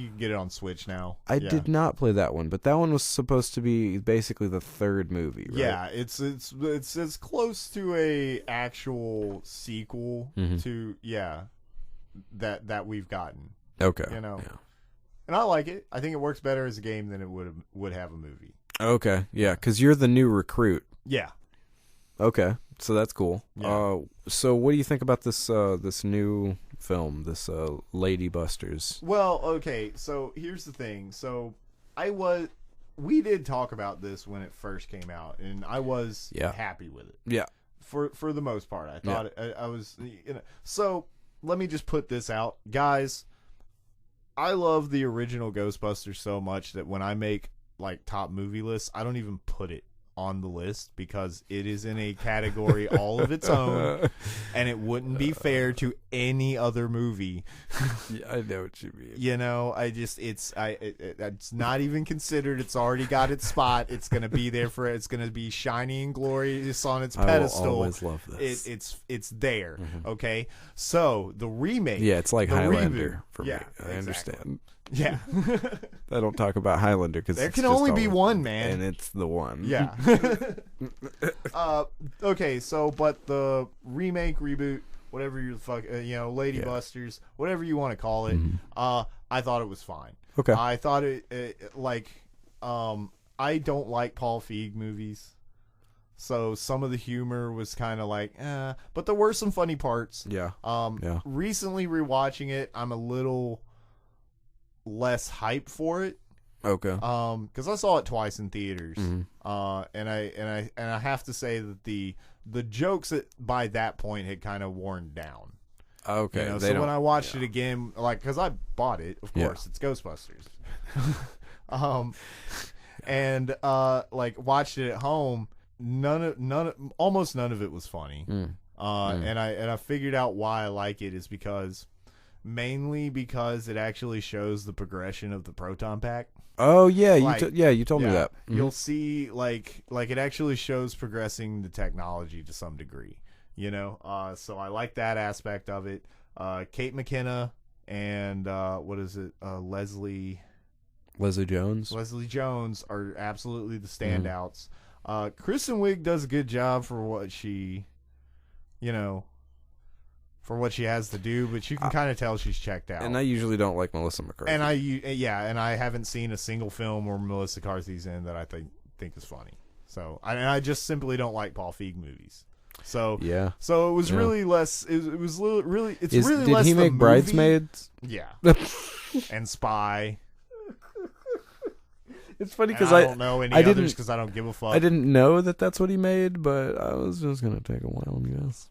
can get it on Switch now. I did not play that one, but that one was supposed to be basically the third movie, right? Yeah, it's as close to a actual sequel to that we've gotten. Okay, you know. Yeah. And I like it. I think it works better as a game than it would have a movie. Okay, yeah, because you're the new recruit. Yeah. Okay, so that's cool. Yeah. So what do you think about this this new film, this Lady Busters? Well, okay, so here's the thing. So we did talk about this when it first came out, and I was happy with it. Yeah. For the most part, I thought I was. So let me just put this out, guys. I love the original Ghostbusters so much that when I make like top movie lists, I don't even put it on the list because it is in a category all of its own, and it wouldn't be fair to any other movie. Yeah, I know what you mean. You know, it's not even considered. It's already got its spot. It's gonna be there it's gonna be shiny and glorious on its pedestal. I will always love this. It's there. Okay, so the remake. Yeah, it's like Highlander reboot, for me. I understand. Yeah. I don't talk about Highlander because there can only be one, man, and it's the one. Yeah. Okay, so but the remake, reboot, whatever you Lady Busters, whatever you want to call it, I thought it was fine. Okay. I thought I don't like Paul Feig movies. So some of the humor was kind of like, but there were some funny parts. Yeah. Recently rewatching it, I'm a little less hype for it. Okay. Because I saw it twice in theaters. And I have to say that the jokes by that point had kind of worn down. Okay. You know, so when I watched it again, like, because I bought it, of course, it's Ghostbusters. And like watched it at home. Almost none of it was funny. And I figured out why I like it is mainly because it actually shows the progression of the proton pack. Oh yeah, you told me that. You'll see like it actually shows progressing the technology to some degree. You know, so I like that aspect of it. Kate McKenna and Leslie Jones. Leslie Jones are absolutely the standouts. Kristen Wiig does a good job for what she, for what she has to do, but you can kind of tell she's checked out. And I usually don't like Melissa McCarthy. And I haven't seen a single film where Melissa McCarthy's in that I think is funny. So I just simply don't like Paul Feig movies. So yeah. So it was really less. It was really. It's really did less. Did he make movie. Bridesmaids? Yeah. And Spy. It's funny because I don't know any others because I don't give a fuck. I didn't know that that's what he made, but I was just gonna take a wild guess.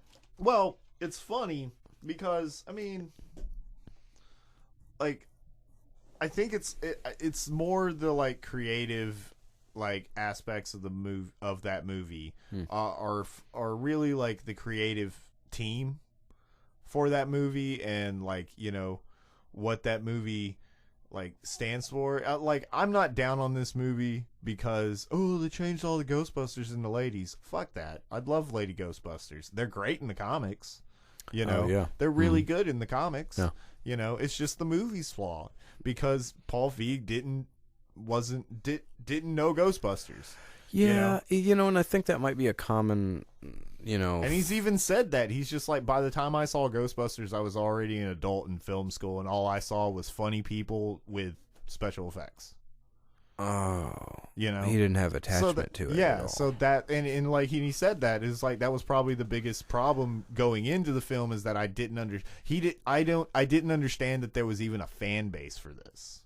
I think it's more the like creative like aspects of that movie are really like the creative team for that movie, and like, you know, what that movie like stands for. Like, I'm not down on this movie because they changed all the Ghostbusters into ladies. Fuck that. I'd love Lady Ghostbusters. They're great in the comics. You know, they're really good in the comics. Yeah. You know, it's just the movie's flawed because Paul Feig didn't know Ghostbusters. Yeah, you know, and I think that might be a common, you know. And he's even said that. He's just like, by the time I saw Ghostbusters, I was already an adult in film school, and all I saw was funny people with special effects. Oh. You know? He didn't have attachment to it. Yeah, at all. so that, and like he said that, is like, that was probably the biggest problem going into the film, is that I didn't understand that there was even a fan base for this.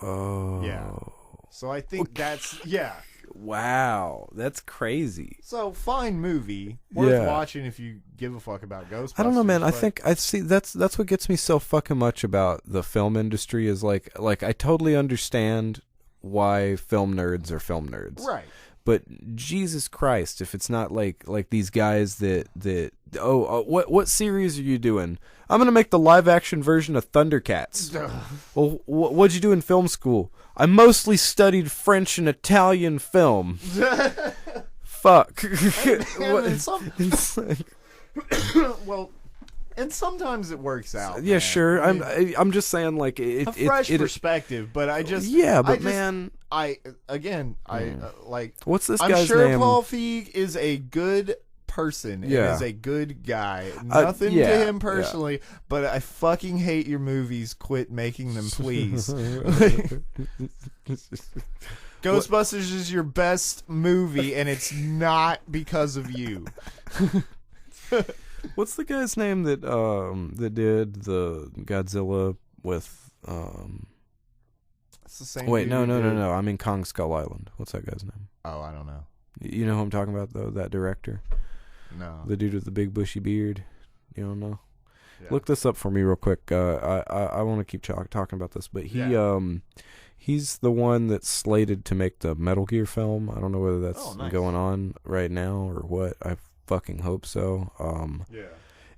Oh. Yeah. So I think that's, yeah. Wow, that's crazy. So, fine movie, worth watching if you give a fuck about Ghostbusters. I don't know, man. I think that's what gets me so fucking much about the film industry is like I totally understand why film nerds are film nerds, right? But Jesus Christ, if it's not like these guys that what series are you doing? I'm gonna make the live action version of Thundercats. Well, what'd you do in film school? I mostly studied French and Italian film. Fuck. Well, and sometimes it works out. Yeah, man. Sure. I'm just saying, like, a fresh perspective, but I just man, like. What's this I'm guy's sure name? Paul Feig is a good person. Yeah. And is a good guy. Nothing to him personally, but I fucking hate your movies. Quit making them, please. Ghostbusters is your best movie, and it's not because of you. What's the guy's name that did the Godzilla with It's the same. Wait, no. I mean Kong Skull Island. What's that guy's name? Oh, I don't know. You know who I'm talking about though? That director. No. The dude with the big bushy beard. You don't know? Yeah. Look this up for me real quick. I want to keep talking about this, but he's the one that's slated to make the Metal Gear film. I don't know whether that's going on right now or what. I fucking hope so.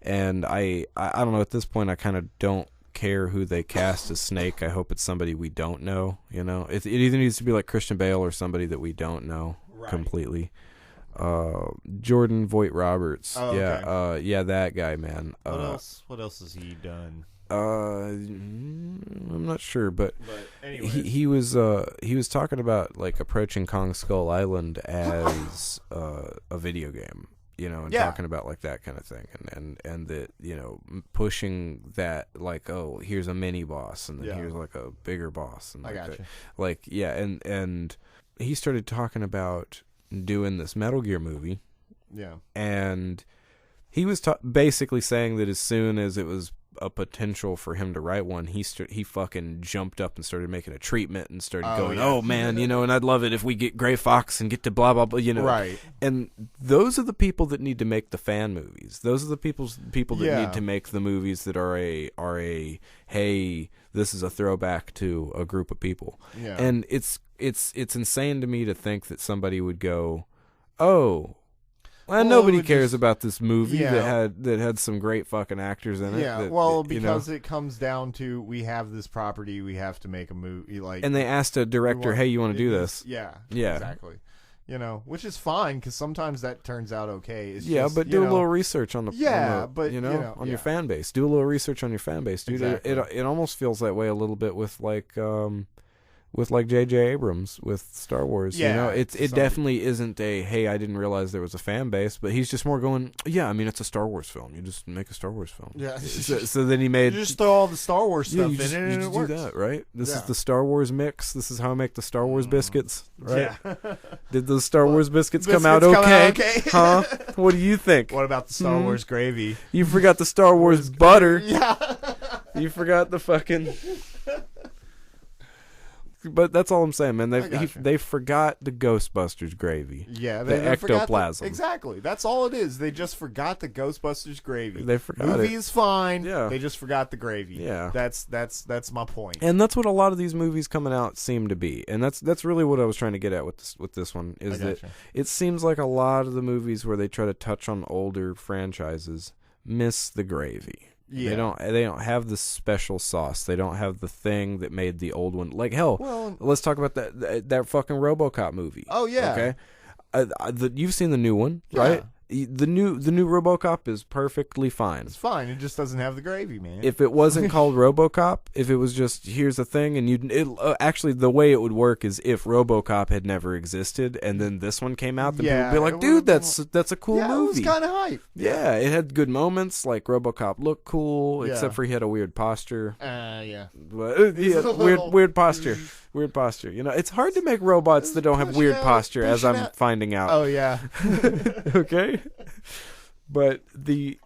And I don't know, at this point I kind of don't care who they cast as Snake. I hope it's somebody we don't know, you know. It either needs to be like Christian Bale or somebody that we don't know completely. Jordan Voight Roberts. Yeah, that guy, man. What else has he done? I'm not sure, but anyway. he was talking about like approaching Kong Skull Island as a video game, you know, and talking about like that kind of thing, and that, you know, pushing that, like, oh, here's a mini boss, and then here's like a bigger boss, and like I gotcha. And he started talking about doing this Metal Gear movie, and he was basically saying that as soon as it was a potential for him to write one, he fucking jumped up and started making a treatment and started going, oh man, you know, and I'd love it if we get Gray Fox and get to blah blah blah, you know. Right. And those are the people that need to make the fan movies. Those are the people that need to make the movies that are a hey, this is a throwback to a group of people. Yeah. And it's insane to me to think that somebody would go, oh, well, nobody cares about this movie that had some great fucking actors in it. Yeah, because it comes down to, we have this property, we have to make a movie, like. And they asked a director, "Hey, you want to do this?" Yeah, exactly. You know, which is fine, because sometimes that turns out okay. It's but do a little research on the on your fan base. Do a little research on your fan base, dude. Exactly. It almost feels that way a little bit with like J.J. Abrams with Star Wars. You know, it definitely isn't a, hey, I didn't realize there was a fan base, but he's just more going, I mean, it's a Star Wars film. You just make a Star Wars film. Yeah. So then he made... You just throw all the Star Wars stuff in it, and it works. Do that, right? This is the Star Wars mix. This is how I make the Star Wars biscuits, right? Yeah. Did those Star Wars biscuits come out okay? Huh? What do you think? What about the Star Wars gravy? You forgot the Star Wars butter. Yeah. You forgot the fucking... but that's all I'm saying, man. They forgot the Ghostbusters gravy. Yeah, the ectoplasm. Exactly. That's all it is. They just forgot the Ghostbusters gravy. They forgot movie is fine. Yeah. They just forgot the gravy. Yeah. That's my point. And that's what a lot of these movies coming out seem to be. And that's really what I was trying to get at with this one, is that it seems like a lot of the movies where they try to touch on older franchises miss the gravy. Yeah. They don't have the special sauce. They don't have the thing that made the old one. Like, hell, let's talk about that fucking RoboCop movie. Oh yeah. Okay. You've seen the new one, right? The new RoboCop is perfectly fine. It's fine. It just doesn't have the gravy, man. If it wasn't called RoboCop, if it was just here's a thing, and actually the way it would work is if RoboCop had never existed, and then this one came out, then people would be like, "Dude, that's a cool movie." It was kind of hype. Yeah, it had good moments. Like RoboCop looked cool, except for he had a weird posture. But he had weird posture. Weird posture. You know, it's hard to make robots that don't have weird posture, as I'm finding out. Oh yeah. Okay. But the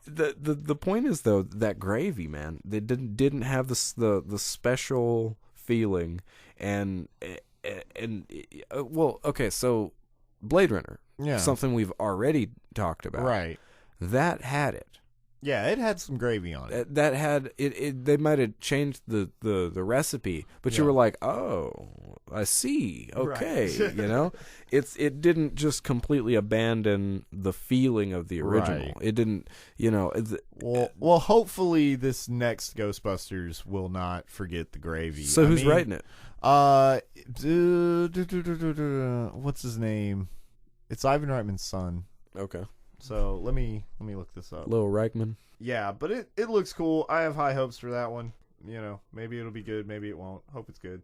point is, though, that gravy, man, they didn't have the special feeling, and well, okay, so Blade Runner, something we've already talked about, right? That had it. Yeah, it had some gravy on it. That had it. They might have changed the recipe, but you were like, "Oh, I see. Okay," right. You know, it didn't just completely abandon the feeling of the original. Right. It didn't, you know. Well, hopefully this next Ghostbusters will not forget the gravy. So who's writing it? What's his name? It's Ivan Reitman's son. Okay. So let me look this up. Lil Reichman. Yeah, but it looks cool. I have high hopes for that one. You know, maybe it'll be good, maybe it won't. Hope it's good.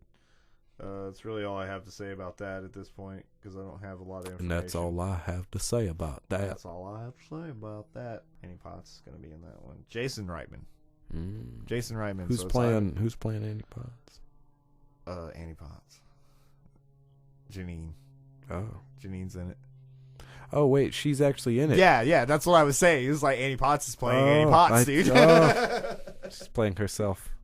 That's really all I have to say about that at this point, because I don't have a lot of information. And that's all I have to say about that. That's all I have to say about that. Annie Potts is going to be in that one. Jason Reitman. Jason Reitman. Who's playing Annie Potts? Annie Potts. Janine. Oh. Janine's in it. Oh, wait, she's actually in it. Yeah, that's what I was saying. It was like Annie Potts is playing Annie Potts, dude. She's playing herself.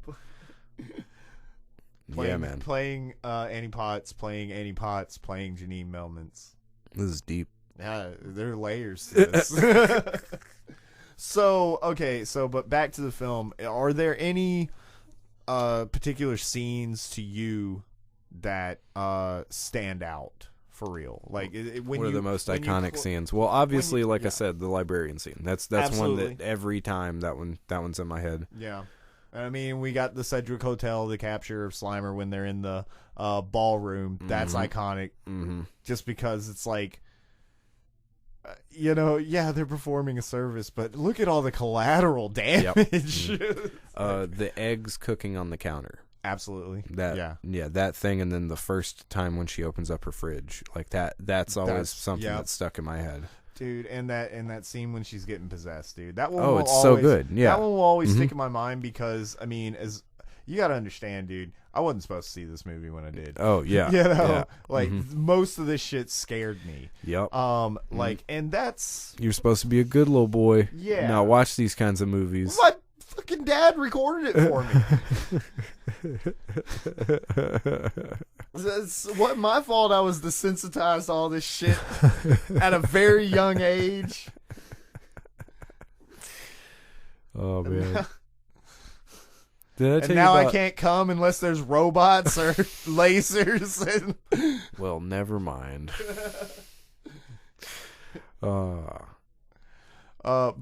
Man. Playing Annie Potts, playing Annie Potts, playing Janine Melmans. This is deep. Yeah, there are layers to this. But back to the film. Are there any particular scenes to you that stand out? For real, like what are the most iconic scenes? Well, obviously, like I said, the librarian scene. That's Absolutely. One that every time that one's in my head. Yeah, I mean, we got the Cedric Hotel, the capture of Slimer when they're in the ballroom. That's iconic, just because it's like, they're performing a service, but look at all the collateral damage. The eggs cooking on the counter. Absolutely. That thing, and then the first time when she opens up her fridge, like that's always something that's stuck in my head. Dude, and that scene when she's getting possessed, dude. That one it's so good. Yeah. That one will always stick in my mind because, I mean, as you got to understand, dude, I wasn't supposed to see this movie when I did. Oh, yeah. Most of this shit scared me. Yep. And that's... You're supposed to be a good little boy. Yeah. Now watch these kinds of movies. What? Fucking dad recorded it for me. That's what my fault. I was desensitized to all this shit at a very young age. Oh man. I can't come unless there's robots or lasers. Well, never mind. But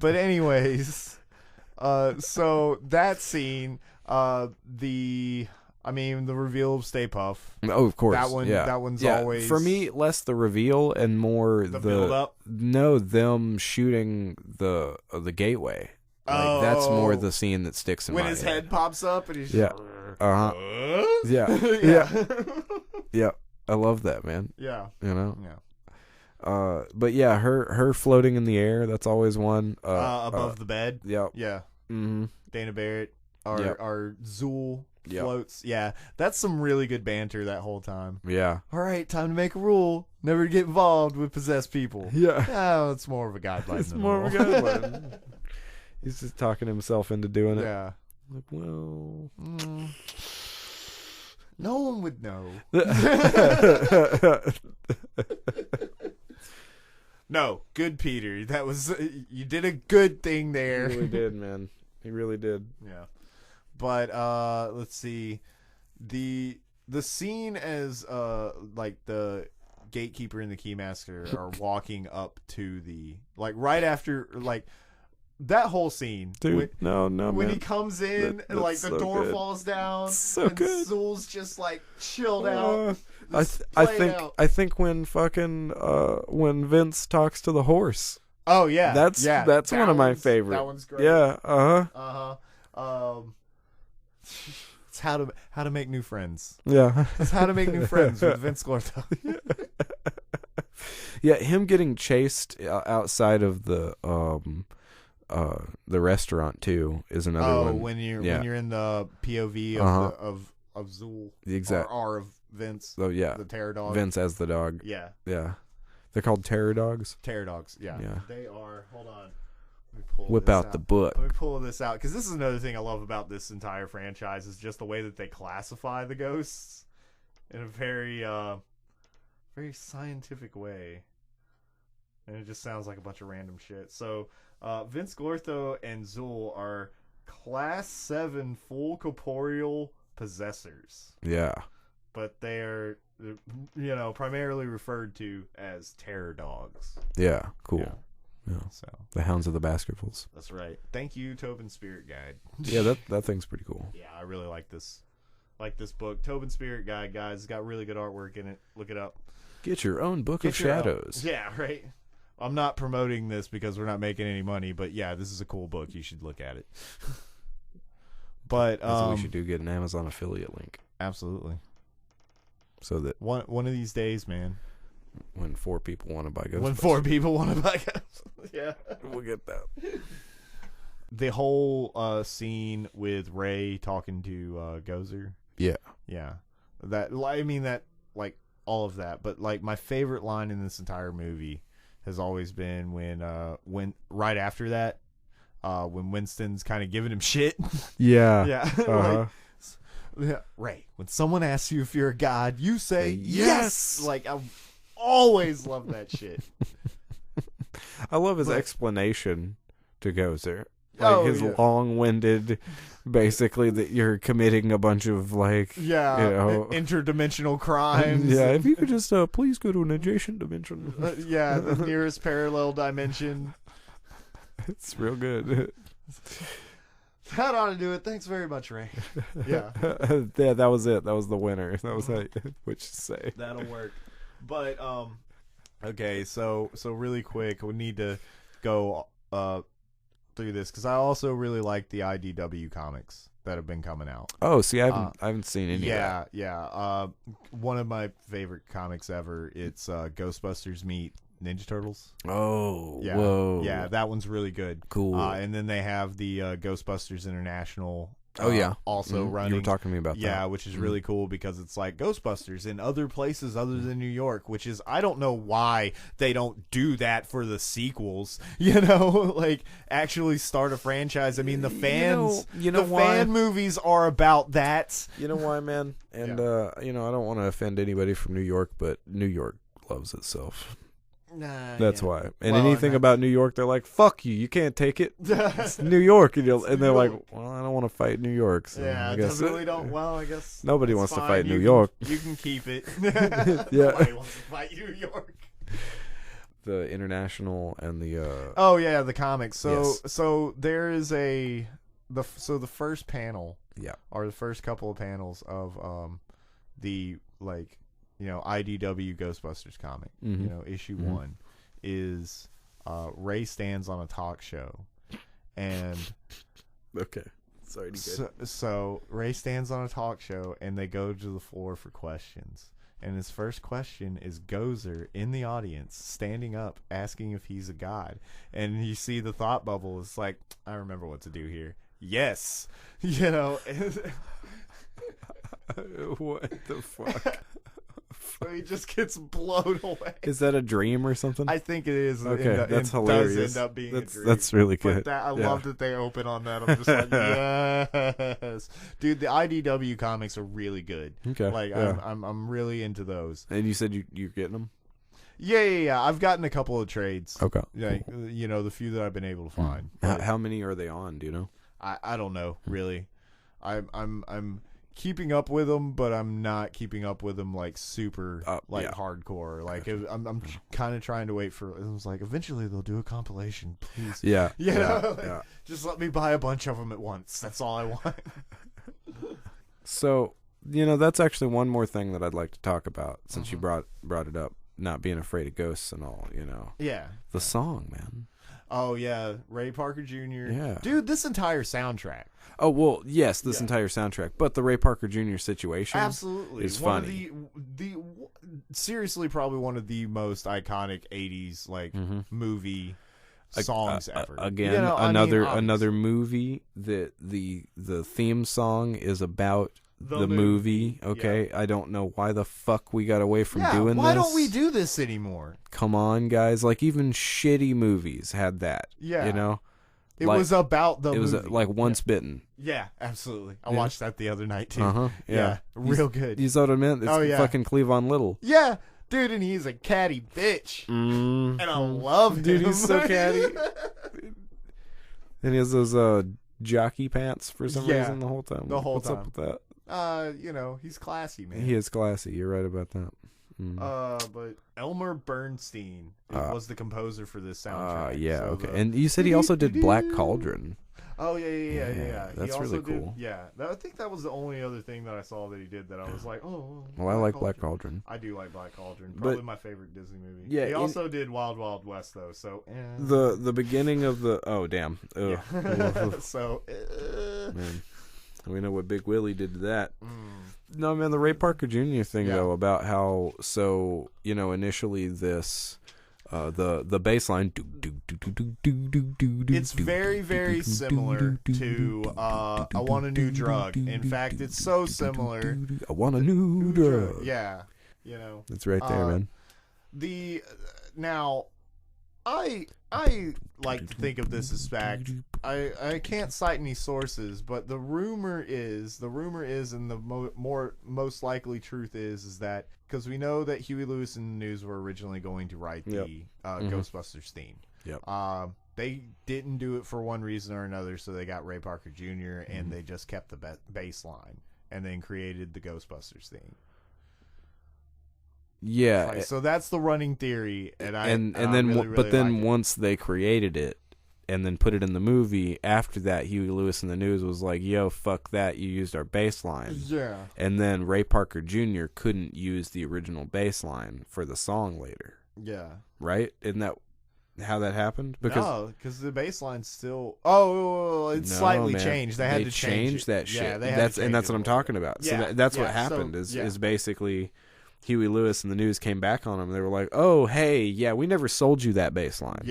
anyways. So that scene, the reveal of Stay Puft. Oh, of course. That one's always, for me, less the reveal and more the build up. No, them shooting the gateway. Like, that's more the scene that sticks in my head. When his head pops up and he's yeah. Yeah. I love that, man. Yeah. You know? Yeah. But yeah, her floating in the air, that's always one. Above the bed. Yep. Yeah. Mm-hmm. Dana Barrett. Our Zool floats. Yep. Yeah. That's some really good banter that whole time. Yeah. All right, time to make a rule. Never get involved with possessed people. Yeah. Oh, it's more of a guideline. It's more of a guideline. He's just talking himself into doing it. Yeah. Like, well... No one would know. No, good Peter. That was you did a good thing there. He really did, man. He really did. Yeah. But let's see. The scene as like the gatekeeper and the keymaster are walking up to the right after that whole scene, dude. When he comes in and like the so door good. falls down, so and good. Zool's just like chilled out. I think when when Vince talks to the horse. Oh yeah, that's one of my favorite. That one's great. Yeah. It's how to make new friends. Yeah. It's how to make new friends with Vince Glorto. Yeah, him getting chased outside of the restaurant too is another one. when you're in the POV of Zool, the exact or of Vince. Oh yeah, the terror dog. Vince as the dog. Yeah. They're called terror dogs. Terror dogs. Yeah. They are. Hold on. Whip out the book. Let me pull this out because this is another thing I love about this entire franchise is just the way that they classify the ghosts in a very, very scientific way, and it just sounds like a bunch of random shit. So, Vince Glorto and Zool are Class 7 full corporeal possessors. Yeah, but they are, primarily referred to as terror dogs. Yeah, cool. Yeah. Yeah. So the Hounds of the Baskervilles. That's right. Thank you, Tobin's Spirit Guide. Yeah, that thing's pretty cool. Yeah, I really like this. Like this book, Tobin's Spirit Guide, guys. It's got really good artwork in it. Look it up. Get your own book of shadows. Yeah, right. I'm not promoting this because we're not making any money, but yeah, this is a cool book. You should look at it. But that's what we should do. Get an Amazon affiliate link. Absolutely. So that one of these days, man. When 4 people want to buy Ghostbusters. When 4 people want to buy Ghostbusters. Yeah. We'll get that. The whole scene with Ray talking to Gozer. Yeah. Yeah. That all of that. But like my favorite line in this entire movie has always been when right after that, when Winston's kind of giving him shit. Yeah. Yeah. Ray, when someone asks you if you're a god, you say yes. Like I always love that shit. I love his explanation to Gozer. His long-winded, basically that you're committing a bunch of interdimensional crimes. Yeah, if you could just please go to an adjacent dimension. The nearest parallel dimension. It's real good. That ought to do it. Thanks very much, Ray. Yeah. Yeah, that was it. That was the winner. That was what you say. That'll work. But okay, so really quick, we need to go through this because I also really like the IDW comics that have been coming out. Oh, see, I haven't seen any. Yeah, yeah. One of my favorite comics ever. It's Ghostbusters meet Ninja Turtles. Oh, yeah, whoa, yeah. That one's really good. Cool. And then they have the Ghostbusters International. Also running. You were talking to me about that. Yeah, which is really cool because it's like Ghostbusters in other places other than New York, which is, I don't know why they don't do that for the sequels, like actually start a franchise. I mean, the fans, fan movies are about that. You know why, man? And, I don't want to offend anybody from New York, but New York loves itself. Nah, that's why. And anything about New York, they're like, "Fuck you! You can't take it. It's New York." And they're like, "Well, I don't want to fight New York." So yeah, I guess really don't. Well, I guess nobody wants to fight New York. You can keep it. Yeah, nobody wants to fight New York. The International and the the comics. So there is the first panel. Yeah, or the first couple of panels of the IDW Ghostbusters comic, issue 1 is Ray stands on a talk show, and okay, sorry to get so Ray stands on a talk show, and they go to the floor for questions, and his first question is Gozer in the audience standing up asking if he's a god, and you see the thought bubble. It's like, I remember what to do here. Yes, what the fuck. So he just gets blown away. Is that a dream or something? I think it is. Okay, that's hilarious. Does end up being a dream. That's really good. But I love that they open on that. I'm just like, yes, dude. The IDW comics are really good. Okay, like I'm really into those. And you said you're getting them? Yeah. I've gotten a couple of trades. Okay, like, you know, the few that I've been able to find. How many are they on? Do you know? I don't know really. I'm keeping up with them, but I'm not keeping up with them like super hardcore. Like I'm kind of trying to wait for. It was like eventually they'll do a compilation, please. Yeah, you know, like, just let me buy a bunch of them at once. That's all I want. So you know, that's actually one more thing that I'd like to talk about since you brought it up. Not being afraid of ghosts and all. You know. Yeah. The song, man. Oh yeah, Ray Parker Jr. Yeah, dude, this entire soundtrack. Oh well, yes, this entire soundtrack, but the Ray Parker Jr. situation, absolutely, is one funny. Of the seriously probably one of the most iconic '80s like movie songs ever. Again, you know, another movie that the theme song is about. The movie, okay? Yeah. I don't know why the fuck we got away from doing this. Why don't we do this anymore? Come on, guys. Like, even shitty movies had that. Yeah. You know? It was about the movie. It was like Once Bitten. Yeah, absolutely. I watched that the other night, too. Uh-huh. Yeah. Real good. You saw what I meant? It's fucking Cleavon Little. Yeah. Dude, and he's a catty bitch. And I love him. Dude, he's so catty. And he has those jockey pants for some reason the whole time. What's up with that? You know, he's classy, man. He is classy. You're right about that. But Elmer Bernstein was the composer for this soundtrack. Yeah, so okay. And you said he also did Black Cauldron. Oh, yeah. That's really cool. I think that was the only other thing that I saw that he did that I was like, oh. Well, I like Black Cauldron. I do like Black Cauldron. Probably my favorite Disney movie. Yeah, he also did Wild Wild West, though, so. The beginning of the. Oh, damn. Yeah. So. Man. We know what Big Willie did to that. No, man, the Ray Parker Jr. thing, though, about how, so, you know, initially this, the bass line, it's very, very similar to I Want a New Drug. In fact, it's so similar. I Want a New Drug. Yeah, you know. It's right there, man. Now, I like to think of this as fact. I can't cite any sources, but the rumor is, and the most likely truth is that because we know that Huey Lewis and the News were originally going to write the Ghostbusters theme. Yep. They didn't do it for one reason or another, so they got Ray Parker Jr. and they just kept the bass line and then created the Ghostbusters theme. Yeah, so that's the running theory, and then once they created it and then put it in the movie, after that, Huey Lewis and the News was like, "Yo, fuck that! You used our bass line." Yeah, and then Ray Parker Jr. couldn't use the original bass line for the song later. Yeah, right? Isn't that how that happened? Because the bass line's still. Oh, it's slightly changed. They had to change that shit. Yeah, that's what I'm talking about. Yeah, so that's what happened. Is basically. Huey Lewis and the News came back on him. They were like, "Oh, hey, yeah, we never sold you that bass line.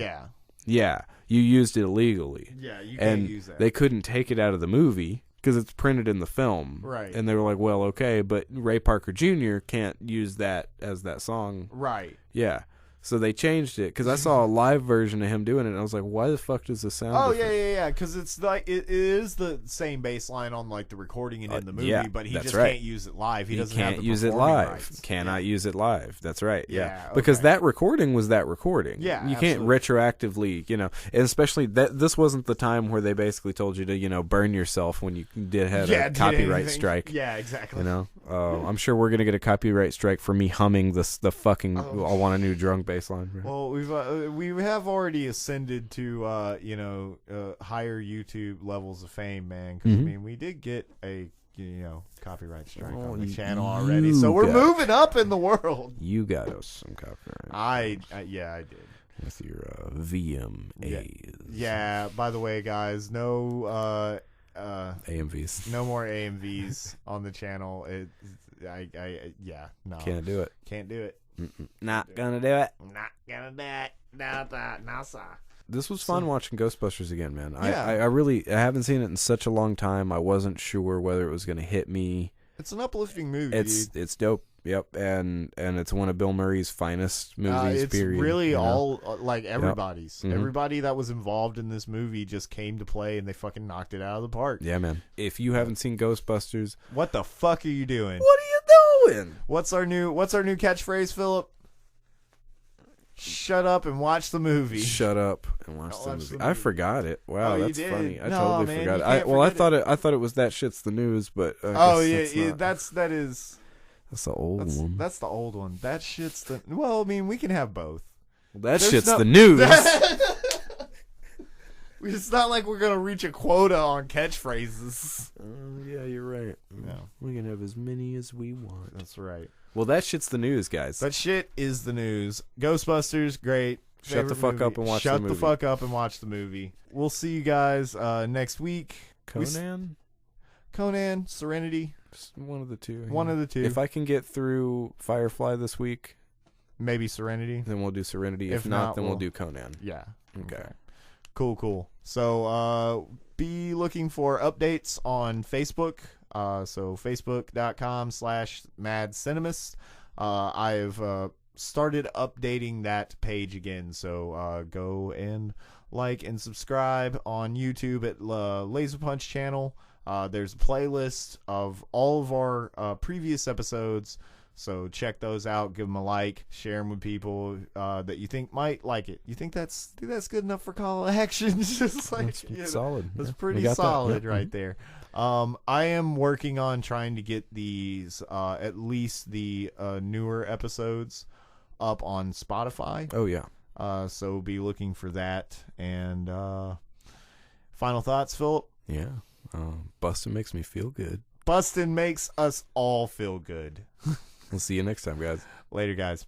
Yeah, you used it illegally. Yeah, you can't use that." They couldn't take it out of the movie because it's printed in the film, right? And they were like, "Well, okay, but Ray Parker Jr. can't use that as that song, right?" Yeah. So they changed it because I saw a live version of him doing it, and I was like, "Why the fuck does this sound?" Oh different? yeah. Because it's like it is the same bass line on like the recording and in the movie, but he just can't use it live. He doesn't can't have the use it live. Rights. Cannot use it live. That's right. Yeah. Okay. Because that recording was that recording. Yeah, you can't retroactively, you know, and especially that this wasn't the time where they basically told you to, you know, burn yourself when you had a copyright strike. Yeah, exactly. You know, I'm sure we're gonna get a copyright strike for me humming the fucking "I Want a New Drunk" bass line. Well, we have already ascended to higher YouTube levels of fame, man. Because I mean, we did get a copyright strike on the channel already, so we're moving up in the world. You got us some copyright. I did with your VMAs. Yeah. By the way, guys, no AMVs. No more AMVs on the channel. No. Can't do it. Can't do it. Not gonna do it. Not gonna do it. No, sir. This was fun watching Ghostbusters again, man. I haven't seen it in such a long time. I wasn't sure whether it was gonna hit me It's an uplifting movie. It's dope. Yep, and it's one of Bill Murray's finest movies. It's really all like everybody's. Yep. Everybody that was involved in this movie just came to play, and they fucking knocked it out of the park. Yeah, man. If you haven't seen Ghostbusters, what the fuck are you doing? What are you doing? What's our new catchphrase, Philip? Shut up and watch the movie. Shut up and watch the movie. I forgot it. Wow, that's funny. I totally forgot it. I thought it was That Shit's the News, but that's the old one. That's the old one. That Shit's the. Well, I mean, we can have both. That Shit's the news. It's not like we're gonna reach a quota on catchphrases. Yeah, you're right. No, we can have as many as we want. That's right. Well, that shit's the news, guys. That shit is the news. Ghostbusters, great. Shut the fuck up and watch the movie. Shut the fuck up and watch the movie. We'll see you guys next week. Conan, Serenity. One of the two. One of the two. If I can get through Firefly this week, maybe Serenity. Then we'll do Serenity. If not, then we'll do Conan. Yeah. Okay. Cool. So be looking for updates on Facebook. So facebook.com/Mad Cinemists. I've started updating that page again. So go and like and subscribe on YouTube at Laser Punch channel. There's a playlist of all of our previous episodes. So check those out. Give them a like. Share them with people that you think might like it. You think that's good enough for call to action? Just like, that's solid. That's pretty solid right there. I am working on trying to get these at least the newer episodes up on Spotify. Oh yeah. So be looking for that. And final thoughts, Philip? Yeah. Bustin' makes me feel good. Bustin' makes us all feel good. We'll see you next time, guys. Later, guys.